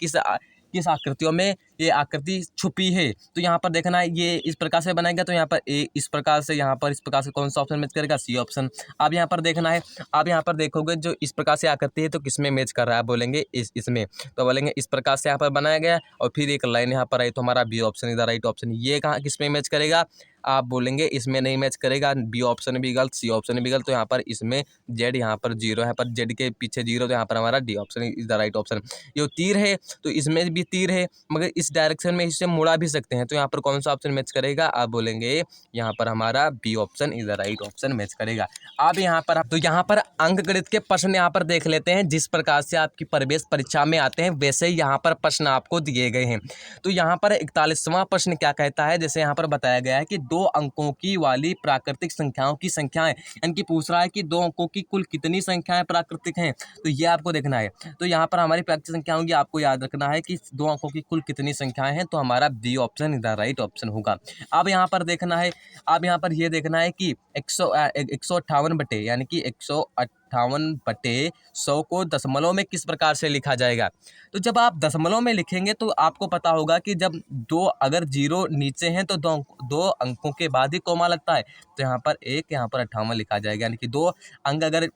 किस आकृतियों में ये आकृति छुपी है, तो यहाँ पर देखना है ये इस प्रकार से बनाएगा, तो यहाँ पर ए इस प्रकार से, यहाँ पर इस प्रकार से, कौन सा ऑप्शन मैच करेगा, सी ऑप्शन। अब यहाँ पर देखना है, अब यहाँ पर देखोगे जो इस प्रकार से आकृति है तो किसमें मैच कर रहा है, बोलेंगे इसमें। तो बोलेंगे इस प्रकार से यहाँ पर बनाया गया और फिर एक लाइन यहाँ पर आई, तो हमारा B option is the right option. ये कहाँ किसमें मैच करेगा, आप बोलेंगे इसमें नहीं मैच करेगा, बी ऑप्शन भी गलत, सी ऑप्शन भी गलत। तो यहाँ पर इसमें जेड, यहाँ पर 0 है, पर जेड के पीछे 0, तो यहाँ पर हमारा D option is the right option. ये तीर है तो इसमें भी तीर है, मगर इस डायरेक्शन में इसे मुड़ा भी सकते हैं, तो यहाँ पर कौन सा ऑप्शन मैच करेगा, आप बोलेंगे यहाँ पर हमारा B option is the right option match करेगा। अब यहाँ पर तो यहाँ पर अंक गणित के प्रश्न यहाँ पर देख लेते हैं। जिस प्रकार से आपकी प्रवेश परीक्षा में आते हैं वैसे ही यहाँ पर प्रश्न आपको दिए गए हैं। तो यहाँ पर 41वां प्रश्न क्या कहता है, जैसे यहाँ पर बताया गया है कि 2 अंकों की वाली प्राकृतिक संख्याओं की संख्याएं, यानी कि पूछ रहा है कि 2 अंकों की कुल कितनी संख्याएं प्राकृतिक हैं, तो ये आपको देखना है। तो यहाँ पर हमारी प्राकृतिक संख्या होगी, आपको याद रखना है कि 2 अंकों की कुल कितनी संख्याएं हैं, तो हमारा B option is the right option होगा। अब यहाँ पर देखना है, अब यहाँ पर ये देखना है कि 158 बटे, यानी कि 158 58/100 को दशमलव में किस प्रकार से लिखा जाएगा। तो जब आप दशमलव में लिखेंगे तो आपको पता होगा कि जब दो अगर जीरो नीचे हैं तो दो अंकों के बाद ही कॉमा लगता है। तो यहाँ पर 1, यहाँ पर 58 लिखा जाएगा, यानी कि 2 अंक अगर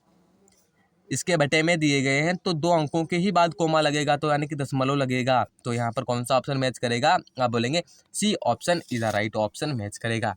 इसके बटे में दिए गए हैं तो 2 अंकों के ही बाद कोमा लगेगा, तो यानी कि दशमलव लगेगा। तो यहाँ पर कौन सा ऑप्शन मैच करेगा, आप बोलेंगे C option is the right option match करेगा।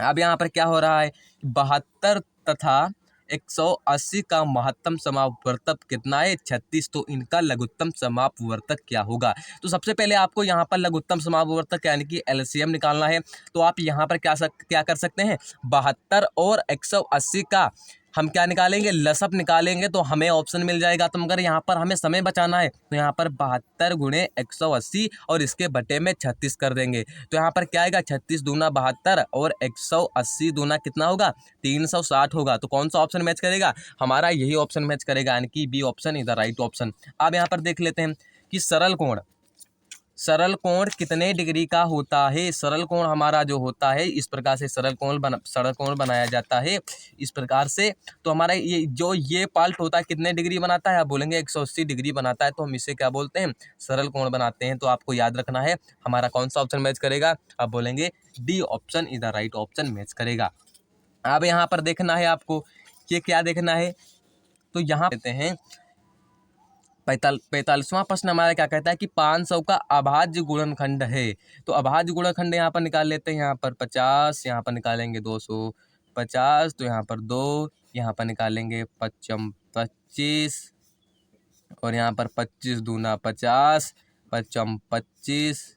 अब यहाँ पर क्या हो रहा है, 72 तथा 180 का महत्तम समापवर्तक कितना है, 36। तो इनका लघुत्तम समापवर्तक क्या होगा। तो सबसे पहले आपको यहाँ पर लघुत्तम समापवर्तक यानी कि एलसीएम निकालना है। तो आप यहाँ पर क्या कर सकते हैं, 72 और 180 का हम क्या निकालेंगे, लसअप निकालेंगे तो हमें ऑप्शन मिल जाएगा। तो मगर यहाँ पर हमें समय बचाना है, तो यहाँ पर 72 गुणे 180 और इसके बटे में 36 कर देंगे। तो यहाँ पर क्या आएगा, 36 दूना 72 और 180 दूना कितना होगा, 360 होगा। तो कौन सा ऑप्शन मैच करेगा, हमारा यही ऑप्शन मैच करेगा, यानी कि B option is the right option. अब यहाँ पर देख लेते हैं कि सरल कोण कितने डिग्री का होता है। सरल कोण हमारा जो होता है इस प्रकार से सरल कोण बनाया जाता है इस प्रकार से। तो हमारा ये पार्ट होता है कितने डिग्री बनाता है, आप बोलेंगे 180 डिग्री बनाता है। तो हम इसे क्या बोलते हैं, सरल कोण बनाते हैं। तो आपको याद रखना है हमारा कौन सा ऑप्शन मैच करेगा, आप बोलेंगे D option is the right option match करेगा। अब यहाँ पर देखना है आपको, ये क्या देखना है, तो यहाँ देते हैं 45वां प्रश्न हमारा क्या कहता है कि 500 का अभाज्य गुणनखंड है। तो अभाज्य गुणनखंड यहाँ पर निकाल लेते हैं, यहाँ पर 50, यहाँ पर निकालेंगे 250, तो यहाँ पर 2, यहाँ पर निकालेंगे 55 25 और यहाँ पर 25 दूना 50, 55 25,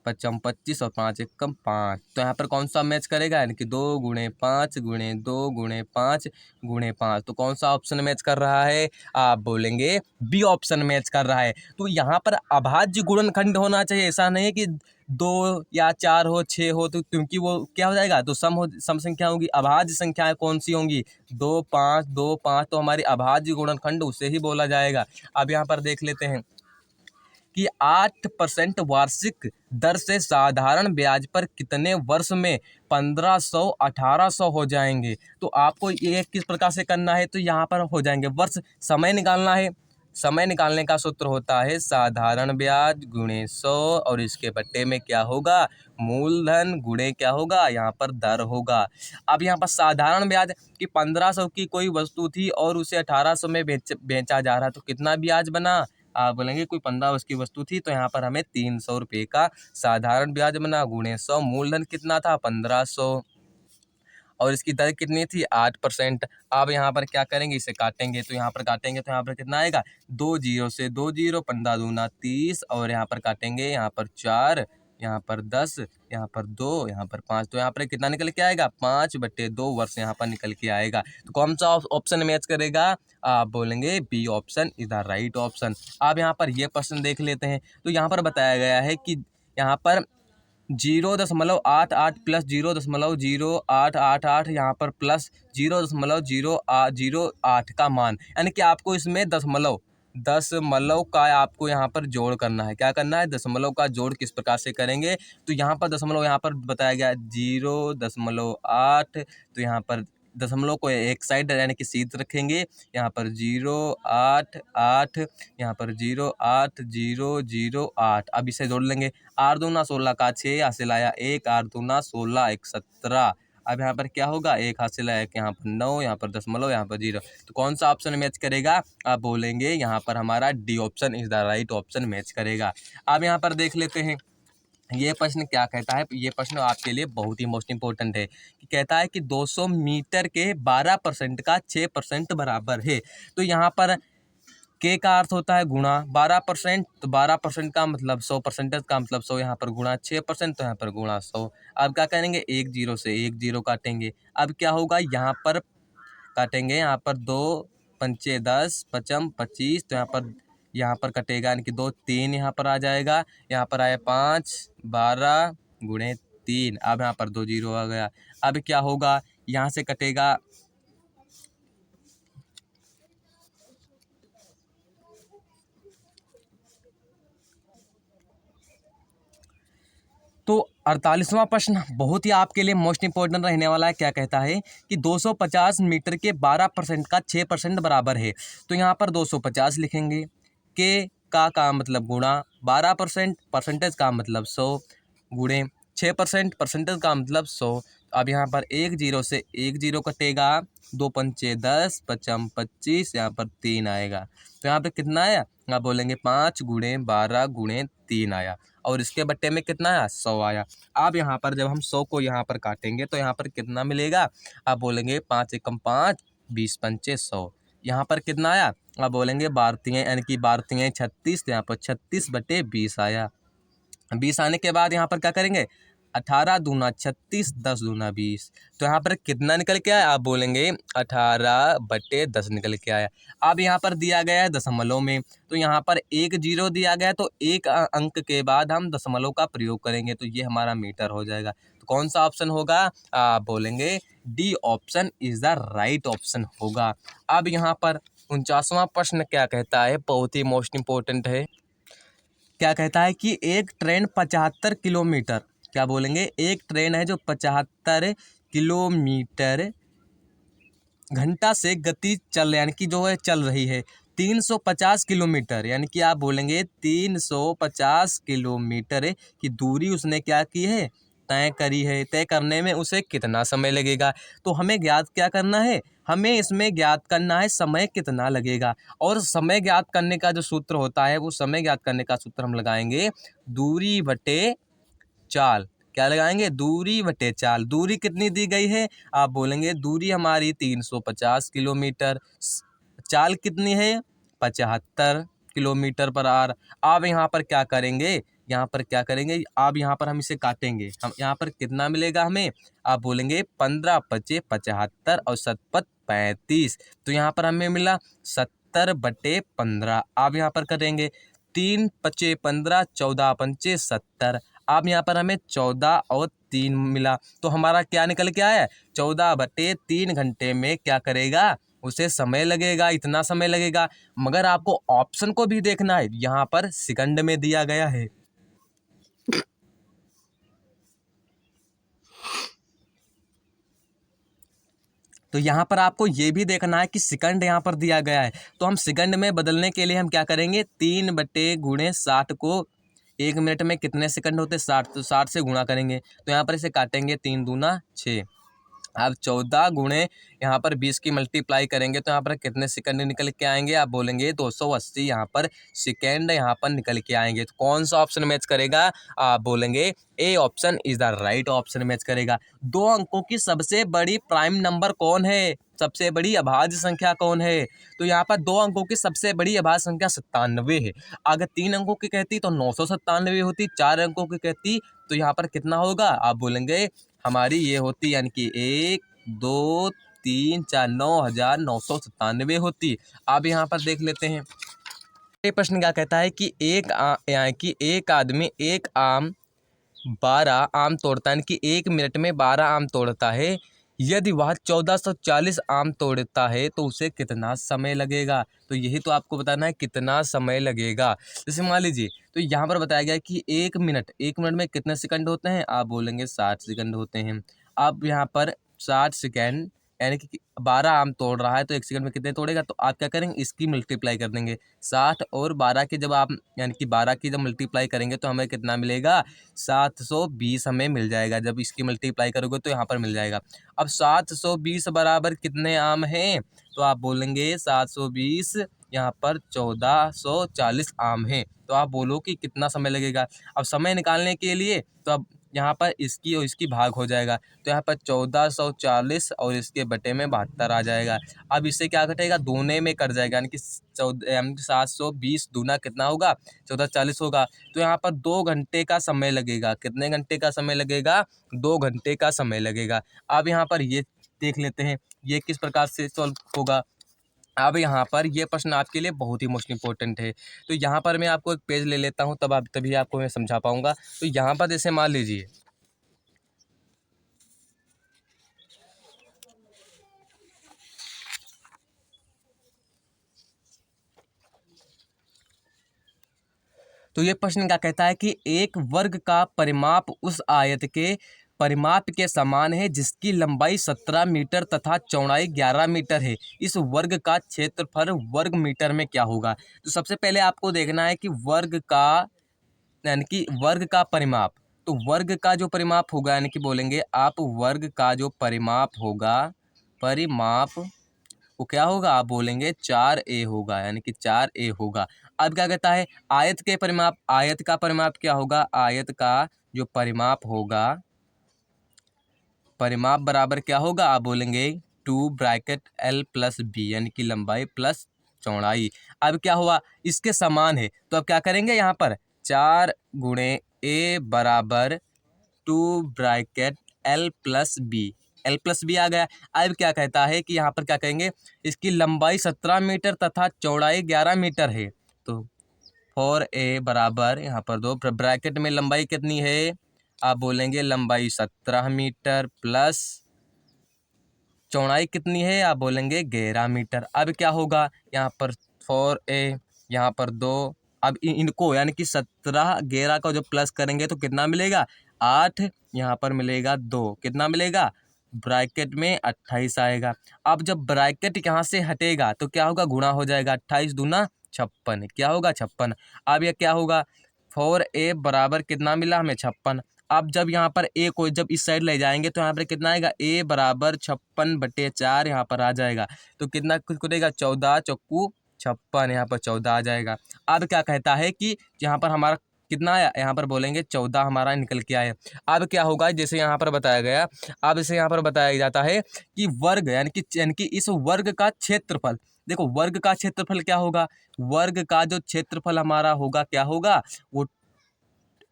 55 25 और 5 एकम 5। तो यहाँ पर कौन सा मैच करेगा, यानी कि 2 गुणे 5 गुणे 2 गुणे 5 गुणे 5। तो कौन सा ऑप्शन मैच कर रहा है, आप बोलेंगे बी ऑप्शन मैच कर रहा है। तो यहाँ पर अभाज्य गुणनखंड होना चाहिए, ऐसा नहीं है कि 2 या 4 हो 6 हो, तो क्योंकि वो क्या हो जाएगा, तो सम संख्या होगी। अभाज्य संख्याएं कौन सी होंगी, 2 5 2 5, तो हमारी अभाज्य गुणनखंड उसे ही बोला जाएगा। अब यहाँ पर देख लेते हैं कि 8% वार्षिक दर से साधारण ब्याज पर कितने वर्ष में 1500 1800 हो जाएंगे। तो आपको ये किस प्रकार से करना है, तो यहाँ पर हो जाएंगे वर्ष, समय निकालना है। समय निकालने का सूत्र होता है साधारण ब्याज गुणे 100 और इसके बट्टे में क्या होगा, मूलधन गुणे क्या होगा, यहाँ पर दर होगा। अब यहाँ पर साधारण ब्याज कि 1500 की कोई वस्तु थी और उसे 1800 में बेचा जा रहा है, तो कितना ब्याज बना, आप बोलेंगे कोई 15 वर्ष की वस्तु थी, तो यहाँ पर हमें 300 रुपये का साधारण ब्याज बना गुणे 100, मूलधन कितना था 1500 और इसकी दर कितनी थी 8%। अब यहाँ पर क्या करेंगे, इसे काटेंगे, तो यहाँ पर काटेंगे तो यहाँ पर कितना आएगा, 2 जीरो से 2 जीरो, 15 दूना 30 और यहाँ पर काटेंगे, यहाँ पर 4, यहाँ पर 10, यहाँ पर 2, यहाँ पर 5। तो यहाँ पर कितना निकल के आएगा, 5/2 वर्ष यहाँ पर निकल के आएगा। तो कौन सा ऑप्शन मैच करेगा, आप बोलेंगे B option is the right option. अब यहाँ पर ये प्रश्न देख लेते हैं। तो यहाँ पर बताया गया है कि यहाँ पर 0.88 प्लस 0.0888 यहाँ पर प्लस 0.008 का मान, यानी कि आपको इसमें दशमलव का आपको यहाँ पर जोड़ करना है। क्या करना है, दशमलव का जोड़ किस प्रकार से करेंगे, तो यहाँ पर दशमलव यहाँ पर बताया गया 0.8, तो यहाँ पर दशमलव को एक साइड यानी कि सीध रखेंगे, यहाँ पर 0.88, यहाँ पर 0.8008। अब इसे जोड़ लेंगे, 8 दूना 16 का 6 हासिल आया 1, 8 दूना 16 1 17। अब यहाँ पर क्या होगा, 1 हासिल आया, यहाँ पर 9, यहाँ पर दशमलव, यहाँ पर 0। तो कौन सा ऑप्शन मैच करेगा, आप बोलेंगे यहाँ पर हमारा D option is the right option match करेगा। अब यहाँ पर देख लेते हैं ये प्रश्न क्या कहता है। ये प्रश्न आपके लिए बहुत ही मोस्ट इंपॉर्टेंट है कि कहता है कि 200 मीटर के 12% का 6% बराबर है। तो यहाँ पर के का अर्थ होता है गुणा 12%, तो 12% का मतलब 100%, का मतलब 100, यहाँ पर गुणा 6%, तो यहाँ पर गुणा 100। अब क्या करेंगे, 1 जीरो से 1 जीरो काटेंगे। अब क्या होगा, यहाँ पर काटेंगे, यहाँ पर 2 पंचे 10, 55 25, तो यहाँ पर कटेगा, यानी कि 2 3 यहाँ पर आ जाएगा, यहाँ पर आया 5 12 गुणे 3। अब यहाँ पर 2 जीरो आ गया। अब क्या होगा, यहाँ से कटेगा, तो 48वां प्रश्न बहुत ही आपके लिए मोस्ट इंपॉर्टेंट रहने वाला है। क्या कहता है कि 250 मीटर के 12% का 6% बराबर है। तो यहाँ पर 250 लिखेंगे, के का मतलब गुणा 12%, परसेंटेज का मतलब 100 गुणे 6%, परसेंटेज का मतलब 100। अब यहाँ पर एक जीरो से एक जीरो कटेगा, 2 पंचे 10, पचम 25, यहाँ पर 3 आएगा। तो यहाँ पे कितना आया, आप बोलेंगे 5 गुणे 12 गुणे 3 आया, और इसके बट्टे में कितना आया, 100 आया। अब यहाँ पर जब हम 100 को यहाँ पर काटेंगे तो यहाँ पर कितना मिलेगा, आप बोलेंगे 5 एकम 5, 20 पंचे 100। यहाँ पर कितना आया, आप बोलेंगे बारतियाँ यानी कि बारतियाँ 36, तो यहाँ पर 36/20 आया। 20 आने के बाद यहाँ पर क्या करेंगे, 18 दूना 36, 10 दूना 20। तो यहाँ पर कितना निकल के आया, आप बोलेंगे 18/10 निकल के आया। अब यहाँ पर दिया गया है दशमलव में, तो यहाँ पर एक जीरो दिया गया है, तो एक अंक के बाद हम दशमलव का प्रयोग करेंगे, तो ये हमारा मीटर हो जाएगा। तो कौन सा ऑप्शन होगा, आप बोलेंगे D option is the right option होगा। अब यहाँ पर 49वां प्रश्न क्या कहता है, बहुत ही मोस्ट इंपॉर्टेंट है। क्या कहता है कि एक ट्रेन 75 किलोमीटर, क्या बोलेंगे, एक ट्रेन है जो 75 किलोमीटर घंटा से गति चल यानी कि जो है चल रही है 350 किलोमीटर, यानी कि आप बोलेंगे 350 किलोमीटर की दूरी उसने क्या की है, तय करी है। तय करने में उसे कितना समय लगेगा। तो हमें ज्ञात क्या करना है, हमें इसमें ज्ञात करना है समय कितना लगेगा। और समय ज्ञात करने का जो सूत्र होता है, वो समय ज्ञात करने का सूत्र हम लगाएंगे दूरी बटे चाल। क्या लगाएंगे, दूरी बटे चाल। दूरी कितनी दी गई है, आप बोलेंगे दूरी हमारी 350 किलोमीटर, चाल कितनी है 75 किलोमीटर पर आर। अब यहाँ पर क्या करेंगे, यहाँ पर क्या करेंगे, अब यहाँ पर हम इसे काटेंगे, हम यहाँ पर कितना मिलेगा हमें, आप बोलेंगे 15 पचे 75 और 7 35। तो यहाँ पर हमें मिला 70/15। अब यहाँ पर करेंगे 3 पचे 15, 14 पंचे 70। अब यहाँ पर हमें 14 और 3 मिला, तो हमारा क्या निकल के आया, 14/3 घंटे में क्या करेगा, उसे समय लगेगा, इतना समय लगेगा। मगर आपको ऑप्शन को भी देखना है, यहाँ पर सेकंड में दिया गया है। तो यहाँ पर आपको ये भी देखना है कि सेकंड यहाँ पर दिया गया है, तो हम सेकंड में बदलने के लिए हम क्या करेंगे, 3/60 को 1 मिनट में कितने सेकंड होते हैं, 60, तो 60 से गुणा करेंगे। तो यहाँ पर इसे काटेंगे, 3 दूना 6। आप 14 गुणे यहाँ पर 20 की मल्टीप्लाई करेंगे, तो यहाँ पर कितने सेकंड निकल के आएंगे, आप बोलेंगे 280 यहाँ पर सेकंड यहाँ पर निकल के आएंगे। तो कौन सा ऑप्शन मैच करेगा, आप बोलेंगे A option is the right option match करेगा। दो अंकों की सबसे बड़ी प्राइम नंबर कौन है, सबसे बड़ी अभाज्य संख्या कौन है, तो यहाँ पर 2 अंकों की सबसे बड़ी अभाज्य संख्या 97 है। अगर 3 अंकों की कहती तो 997 होती, 4 अंकों की कहती तो यहाँ पर कितना होगा, आप बोलेंगे हमारी ये होती, यानी कि 1 2 3 4 9,997 होती। अब यहाँ पर देख लेते हैं, ये प्रश्न क्या कहता है कि यानी कि एक आदमी एक आम 12 आम तोड़ता है, यानी कि 1 मिनट में 12 आम तोड़ता है। यदि वह 1440 आम तोड़ता है तो उसे कितना समय लगेगा। तो यही तो आपको बताना है कितना समय लगेगा। जैसे मान लीजिए, तो यहाँ पर बताया गया है कि 1 मिनट में कितने सेकंड होते हैं, आप बोलेंगे 60 सेकंड होते हैं। अब यहाँ पर 60 सेकंड यानी कि 12 आम तोड़ रहा है, तो 1 सेकंड में कितने तोड़ेगा, तो आप क्या करेंगे, इसकी मल्टीप्लाई कर देंगे। 60 और 12 की जब आप यानी कि 12 की जब मल्टीप्लाई करेंगे तो हमें कितना मिलेगा, 720 हमें मिल जाएगा। जब इसकी मल्टीप्लाई करोगे तो यहाँ पर मिल जाएगा। अब 720 बराबर कितने आम हैं, तो आप बोलेंगे 720 यहाँ पर 1440 आम हैं। तो आप बोलो कि कितना समय लगेगा। अब समय निकालने के लिए तो अब यहाँ पर इसकी और इसकी भाग हो जाएगा, तो यहाँ पर 1440 और इसके बटे में 72 आ जाएगा। अब इससे क्या घटेगा, दूने में कट जाएगा, यानी कि 720 दूना कितना होगा, 1440 होगा। तो यहाँ पर 2 घंटे का समय लगेगा। कितने घंटे का समय लगेगा, 2 घंटे का समय लगेगा। अब यहाँ पर ये देख लेते हैं ये किस प्रकार से सॉल्व होगा। अब यहाँ पर ये प्रश्न आपके लिए बहुत ही मोस्ट इंपॉर्टेंट है। तो यहाँ पर मैं आपको एक पेज ले लेता हूँ, तभी आपको मैं समझा पाऊँगा। तो यहाँ पर जैसे मान लीजिए, तो ये प्रश्न क्या कहता है कि एक वर्ग का परिमाप उस आयत के परिमाप के समान है जिसकी लंबाई 17 मीटर तथा चौड़ाई 11 मीटर है। इस वर्ग का क्षेत्रफल वर्ग मीटर में क्या होगा। तो सबसे पहले आपको देखना है कि वर्ग का यानी कि वर्ग का परिमाप, तो वर्ग का जो परिमाप होगा यानी कि बोलेंगे आप वर्ग का जो परिमाप होगा, परिमाप वो क्या होगा, आप बोलेंगे 4a होगा, यानी कि 4a होगा। अब क्या कहता है आयत के परिमाप, आयत का परिमाप क्या होगा, आयत का जो परिमाप होगा, परिमाप बराबर क्या होगा, आप बोलेंगे 2 ब्रैकेट l प्लस बी, यानी कि लंबाई प्लस चौड़ाई। अब क्या हुआ, इसके समान है, तो अब क्या करेंगे यहाँ पर 4 गुणे a बराबर 2 bracket l plus B, l plus B आ गया। अब क्या कहता है कि यहाँ पर क्या कहेंगे, इसकी लंबाई 17 मीटर तथा चौड़ाई 11 मीटर है। तो 4a बराबर यहाँ पर दो ब्रैकेट में लंबाई कितनी है, आप बोलेंगे लंबाई 17 मीटर प्लस चौड़ाई कितनी है, आप बोलेंगे 11 मीटर। अब क्या होगा यहाँ पर 4a, यहाँ पर 2, अब इनको यानी कि 17 11 का जो प्लस करेंगे तो कितना मिलेगा 8, यहाँ पर मिलेगा 2, कितना मिलेगा ब्रैकेट में 28 आएगा। अब जब ब्रैकेट यहाँ से हटेगा तो क्या होगा, गुणा हो जाएगा, 28 दूना 56, क्या होगा 56। अब यह क्या होगा 4a बराबर कितना मिला हमें 56। अब जब यहाँ पर a को जब इस साइड ले जाएंगे तो यहाँ पर कितना आएगा, a बराबर 56/4 यहाँ पर आ जाएगा। तो कितना कुछ देगा 14 चौकू 56, यहाँ पर 14 आ जाएगा। अब क्या कहता है कि यहाँ पर हमारा कितना आया, यहाँ पर बोलेंगे 14 हमारा निकल के आया। अब क्या होगा, जैसे यहाँ पर बताया गया, अब इसे यहाँ पर बताया जाता है कि वर्ग यानी कि इस वर्ग का क्षेत्रफल, देखो वर्ग का क्षेत्रफल क्या होगा, वर्ग का जो क्षेत्रफल हमारा होगा क्या होगा, वो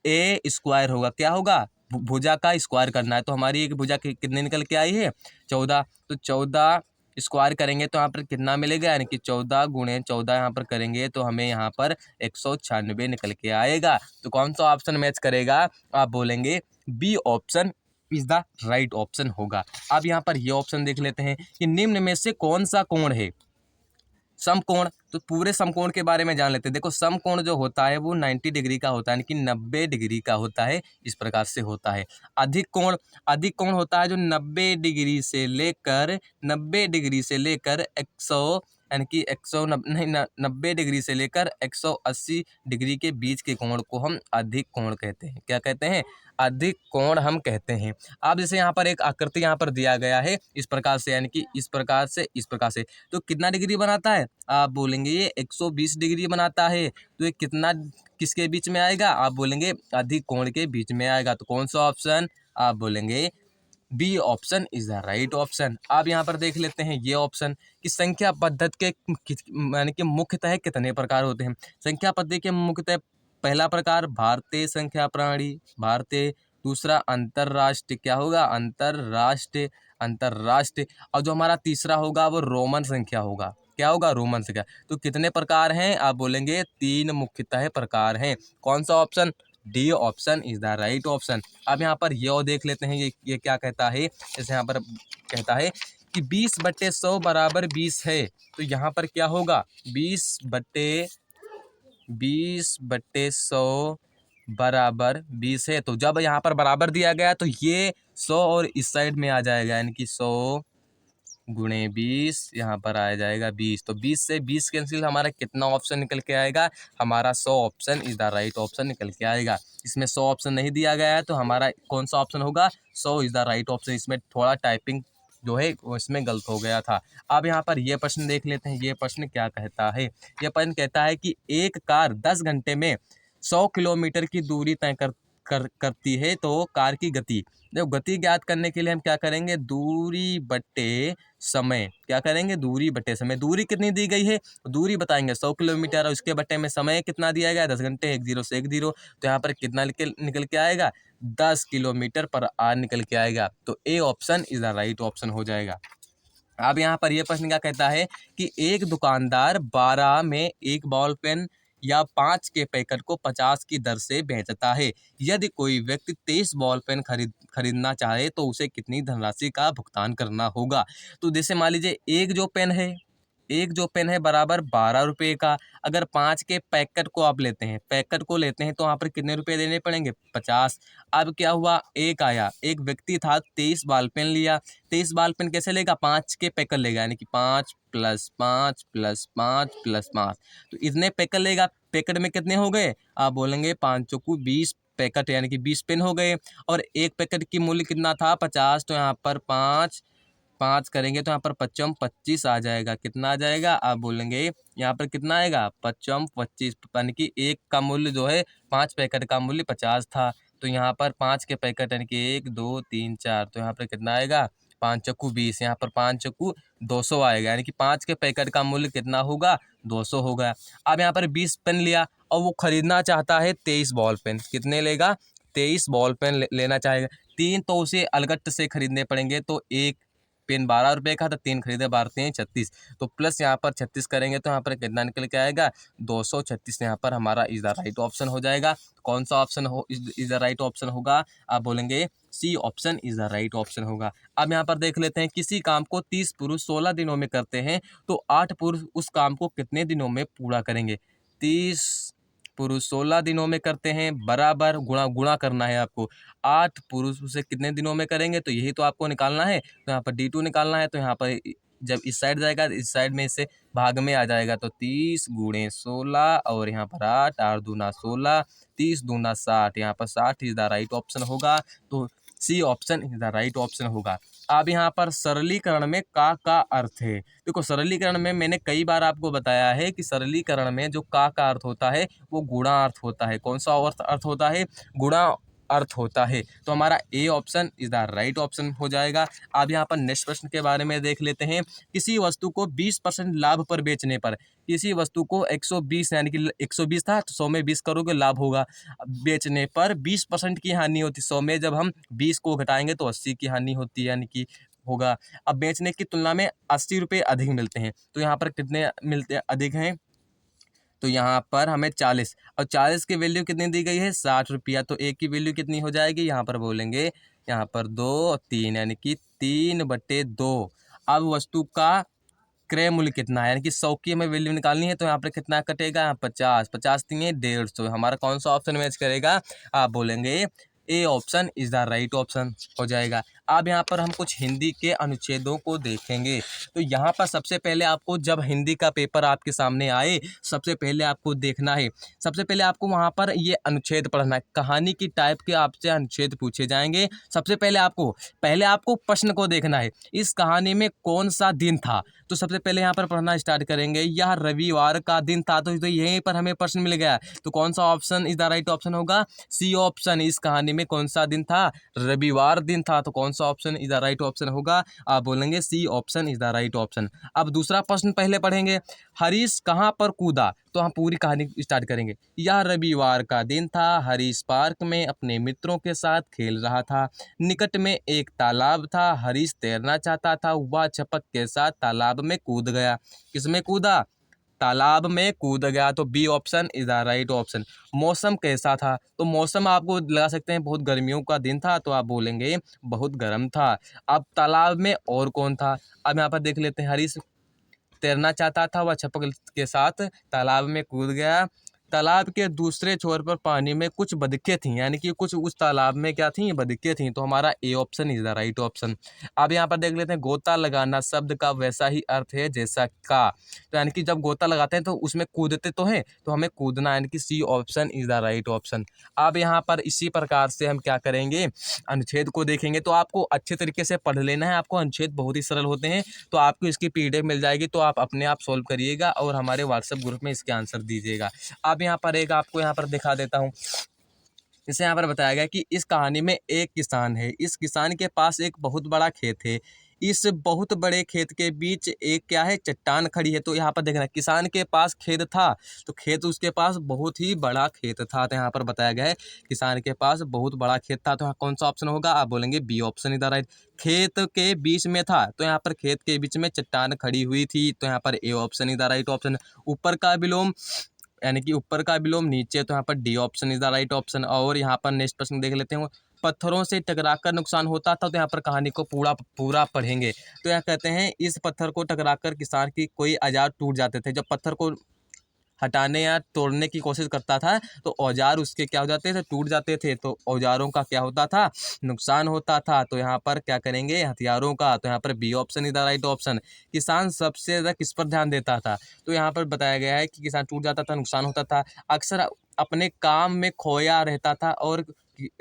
ए स्क्वायर होगा, क्या होगा भुजा का स्क्वायर करना है। तो हमारी एक भुजा कितने निकल के आई है 14, तो 14 स्क्वायर करेंगे तो यहाँ पर कितना मिलेगा, यानी कि 14 गुणे 14 यहाँ पर करेंगे तो हमें यहाँ पर 196 निकल के आएगा। तो कौन सा ऑप्शन मैच करेगा, आप बोलेंगे B option is the right option होगा। अब यहाँ पर ये ऑप्शन देख लेते हैं कि निम्न में से कौन सा कोण है समकोण। तो पूरे समकोण के बारे में जान लेते हैं। देखो समकोण जो होता है वो 90 डिग्री का होता है, यानी कि 90 डिग्री का होता है, इस प्रकार से होता है। अधिक कोण होता है जो 90 डिग्री से लेकर 100 यानी कि 90 डिग्री से लेकर 180 डिग्री के बीच के कोण को हम अधिक कोण कहते हैं। क्या कहते हैं, अधिक कोण हम कहते हैं। अब जैसे यहाँ पर एक आकृति यहाँ पर दिया गया है इस प्रकार से, यानी कि इस प्रकार से इस प्रकार से, तो कितना डिग्री बनाता है, आप बोलेंगे ये 120 डिग्री बनाता है। तो ये कितना किसके बीच में आएगा, आप बोलेंगे अधिक कोण के बीच में आएगा। तो कौन सा ऑप्शन, आप बोलेंगे B option is the right option. आप यहाँ पर देख लेते हैं ये ऑप्शन कि संख्या पद्धति के यानी कि मुख्यतः कितने प्रकार होते हैं। संख्या पद्धति के मुख्यतः पहला प्रकार भारतीय संख्या प्रणाली, भारतीय। दूसरा अंतरराष्ट्रीय, क्या होगा अंतरराष्ट्रीय, अंतरराष्ट्रीय। और जो हमारा तीसरा होगा वो रोमन संख्या होगा, क्या होगा रोमन संख्या। तो कितने प्रकार हैं, आप बोलेंगे 3 मुख्यतः प्रकार हैं। कौन सा option, D option is the right option. अब यहाँ पर ये और देख लेते हैं ये क्या कहता है। जैसे यहाँ पर कहता है कि 20/100 बराबर 20 है, तो यहाँ पर क्या होगा 20/100 बराबर 20 है। तो जब यहाँ पर बराबर दिया गया तो ये 100 और इस साइड में आ जाएगा, यानी कि 100 गुणे 20 यहाँ पर आ जाएगा 20। तो 20 से 20 कैंसिल, हमारा कितना ऑप्शन निकल के आएगा, हमारा 100 option is the right option निकल के आएगा। इसमें 100 ऑप्शन नहीं दिया गया है तो हमारा कौन सा ऑप्शन होगा, 100 इज द राइट ऑप्शन। इसमें थोड़ा टाइपिंग जो है वो इसमें गलत हो गया था। अब यहाँ पर ये प्रश्न देख लेते हैं, ये प्रश्न क्या कहता है। ये प्रश्न कहता है कि एक कार 10 घंटे में 100 किलोमीटर की दूरी तय करती है, तो कार की गति, देखो गति ज्ञात करने के लिए हम क्या करेंगे, दूरी बटे समय, क्या करेंगे दूरी बटे समय। दूरी कितनी दी गई है, दूरी बताएंगे 100 किलोमीटर, और उसके बटे में समय कितना दिया गया 10 घंटे, 1 0 से 1 0। तो यहाँ पर कितना निकल के आएगा 10 किलोमीटर पर आवर निकल के आएगा। तो A option is the right option हो जाएगा। अब यहाँ पर यह प्रश्न क्या कहता है कि एक दुकानदार 12 में एक बॉल पेन या 5 के पैकेट को 50 की दर से बेचता है। यदि कोई व्यक्ति 23 बॉल पेन खरीदना चाहे तो उसे कितनी धनराशि का भुगतान करना होगा। तो जैसे मान लीजिए एक जो पेन है, एक जो पेन है बराबर 12 रुपये का। अगर 5 के पैकेट को आप लेते हैं, तो वहाँ पर कितने रुपए देने पड़ेंगे? 50। अब क्या हुआ, एक आया, एक व्यक्ति था 23 बाल पेन लिया। 23 बाल पेन कैसे लेगा? 5 के पैकेट लेगा, यानी कि 5 + 5 + 5 + 5, तो इतने पैकेट लेगा। पैकेट में कितने हो गए? आप बोलेंगे 5 चौकू 20 पैकेट, यानी कि 20 पेन हो गए। और एक पैकेट की मूल्य कितना था? 50, तो यहाँ पर 5 5 करेंगे तो यहाँ पर 5 25 आ जाएगा। कितना आ जाएगा? आप बोलेंगे यहाँ पर कितना आएगा? 5 25, यानी कि एक का मूल्य जो है 5 पैकेट का मूल्य 50 था। तो यहाँ पर 5 के पैकेट यानी कि 1 2 3 4, तो यहाँ पर कितना आएगा? 5 चक्कू 20, यहाँ पर 5 चक्कू 200 आएगा, यानी कि 5 के पैकेट का मूल्य कितना होगा? 200 होगा। अब यहाँ पर 20 पेन लिया और वो खरीदना चाहता है 23 बॉल पेन। कितने लेगा? 23 बॉल पेन लेना चाहेगा। 3 तो उसे अलगट से खरीदने पड़ेंगे, तो एक पेन 12 रुपये का, तो 3 खरीदे, 12 3 36, तो प्लस यहाँ पर 36 करेंगे तो यहाँ पर कितना निकल के आएगा? 236। यहाँ पर हमारा इज द राइट ऑप्शन हो जाएगा। कौन सा ऑप्शन हो इज द राइट ऑप्शन होगा? आप बोलेंगे C option is the right option होगा। अब यहाँ पर देख लेते हैं, किसी काम को 30 पुरुष 16 दिनों में करते हैं, तो 8 पुरुष उस काम को कितने दिनों में पूरा करेंगे? 30 पुरुष 16 दिनों में करते हैं, बराबर गुणा करना है आपको। 8 पुरुष उसे कितने दिनों में करेंगे? तो यही तो आपको निकालना है। तो यहाँ पर D2 निकालना है, तो यहाँ पर जब इस साइड जाएगा, इस साइड में इसे भाग में आ जाएगा, तो 30 × 16 और यहाँ पर 8, 8 दूना 16, 30 दूना 60, यहाँ पर 60 इज द राइट ऑप्शन होगा। तो C option is the right option होगा। अब यहाँ पर सरलीकरण में का अर्थ है। देखो, सरलीकरण में मैंने कई बार आपको बताया है कि सरलीकरण में जो का अर्थ होता है वो गुणा अर्थ होता है। कौन सा अर्थ होता है? गुणा अर्थ होता है। तो हमारा A option is the right option हो जाएगा। अब यहाँ पर नेक्स्ट प्रश्न के बारे में देख लेते हैं। किसी वस्तु को 20% लाभ पर बेचने पर, किसी वस्तु को 120, यानी कि 120 था तो 100 में 20 करोगे, लाभ होगा। बेचने पर 20% की हानि होती। 100 में जब हम 20 को घटाएंगे तो 80 की हानि होती है, यानी कि होगा। अब बेचने की तुलना में 80 रुपये अधिक मिलते हैं, तो यहाँ पर कितने मिलते हैं? अधिक हैं, तो यहाँ पर हमें 40, और 40 की वैल्यू कितनी दी गई है? 60 रुपया। तो एक की वैल्यू कितनी हो जाएगी? यहाँ पर बोलेंगे, यहाँ पर 2 3, यानी कि 3/2। अब वस्तु का क्रय मूल्य कितना है? यानी कि 100 की हमें वैल्यू निकालनी है, तो यहाँ पर कितना कटेगा? 50, 50 3 150। हमारा कौन सा ऑप्शन मैच करेगा? आप बोलेंगे A option is the right option हो जाएगा। अब यहाँ पर हम कुछ हिंदी के अनुच्छेदों को देखेंगे। तो यहाँ पर सबसे पहले आपको, जब हिंदी का पेपर आपके सामने आए, सबसे पहले आपको देखना है, सबसे पहले आपको वहाँ पर ये अनुच्छेद पढ़ना है। कहानी की टाइप के आपसे अनुच्छेद पूछे जाएंगे। सबसे पहले आपको प्रश्न को देखना है, इस कहानी में कौन सा दिन था? तो सबसे पहले यहाँ पर पढ़ना स्टार्ट करेंगे, यह रविवार का दिन था, तो यहीं पर हमें प्रश्न मिल गया। तो कौन सा option is the right option होगा? C option. इस कहानी में कौन सा दिन था? रविवार दिन था, तो कौन सा option is the right option होगा? आप बोलेंगे C option is the right option. अब दूसरा प्रश्न पहले पढ़ेंगे, हरीश कहाँ पर कूदा? तो हम पूरी कहानी स्टार्ट करेंगे। यह रविवार का दिन था, हरीश पार्क में अपने मित्रों के साथ खेल रहा था। निकट में एक तालाब था, हरीश तैरना चाहता था, वह छपक के साथ तालाब में कूद गया। किसमें कूदा? तालाब में कूद गया। तो B option is the right option. मौसम कैसा था? तो मौसम आपको लगा सकते हैं बहुत गर्मियों का दिन था, तो आप बोलेंगे बहुत गर्म था। अब तालाब में और कौन था? अब यहाँ पर देख लेते हैं, हरीश तैरना चाहता था, वह छपक के साथ तालाब में कूद गया। तालाब के दूसरे छोर पर पानी में कुछ बतखें थीं, यानी कि कुछ उस तालाब में क्या थीं? बतखें थीं। तो हमारा A option is the right option. अब यहाँ पर देख लेते हैं, गोता लगाना शब्द का वैसा ही अर्थ है जैसा का। तो यानी कि जब गोता लगाते हैं तो उसमें कूदते तो हैं, तो हमें कूदना, यानी कि C option is the right option. अब यहाँ पर इसी प्रकार से हम क्या करेंगे? अनुच्छेद को देखेंगे। तो आपको अच्छे तरीके से पढ़ लेना है, आपको अनुच्छेद बहुत ही सरल होते हैं। तो आपको इसकी PDF मिल जाएगी, तो आप अपने आप सॉल्व करिएगा और हमारे व्हाट्सएप ग्रुप में इसके आंसर दीजिएगा। अब यहाँ पर एक आपको यहाँ पर दिखा देता हूँ। जैसे यहाँ पर बताया गया कि इस कहानी में एक किसान है, इस किसान के पास एक बहुत बड़ा खेत है। इस बहुत बड़े खेत के बीच एक क्या है? चट्टान खड़ी है। तो यहाँ पर देखना, किसान के पास खेत था, तो खेत उसके पास बहुत ही बड़ा खेत था। तो यहाँ पर बताया गया है किसान के पास बहुत बड़ा खेत था। तो यहाँ कौन सा ऑप्शन होगा? आप बोलेंगे बी ऑप्शन इधर राइट। खेत के बीच में था, तो यहाँ पर खेत के बीच में चट्टान खड़ी हुई थी, तो यहाँ पर ए ऑप्शन इधर राइट ऑप्शन। ऊपर का विलोम, यानी कि ऊपर का विलोम नीचे, तो यहाँ पर D option is the right option. और यहाँ पर नेक्स्ट प्रश्न देख लेते हैं, पत्थरों से टकराकर नुकसान होता था। तो यहाँ पर कहानी को पूरा पढ़ेंगे। तो यहाँ कहते हैं इस पत्थर को टकराकर किसान की कोई औजार टूट जाते थे। जब पत्थर को हटाने या तोड़ने की कोशिश करता था तो औजार उसके क्या हो जाते थे, टूट जाते थे। तो औजारों का क्या होता था, नुकसान होता था। तो यहाँ पर क्या करेंगे, हथियारों का। तो यहाँ पर B option is the right option. किसान सबसे ज़्यादा किस पर ध्यान देता था, तो यहाँ पर बताया गया है कि किसान टूट जाता था, नुकसान होता था, अक्सर अपने काम में खोया रहता था और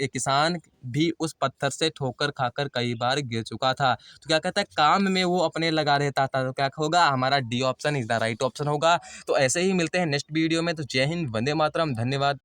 किसान भी उस पत्थर से ठोकर खाकर कई बार गिर चुका था। तो क्या कहता है, काम में वो अपने लगा रहता था। तो क्या होगा, हमारा D option is the right option होगा। तो ऐसे ही मिलते हैं नेक्स्ट वीडियो में। तो जय हिंद, वंदे मातरम, धन्यवाद।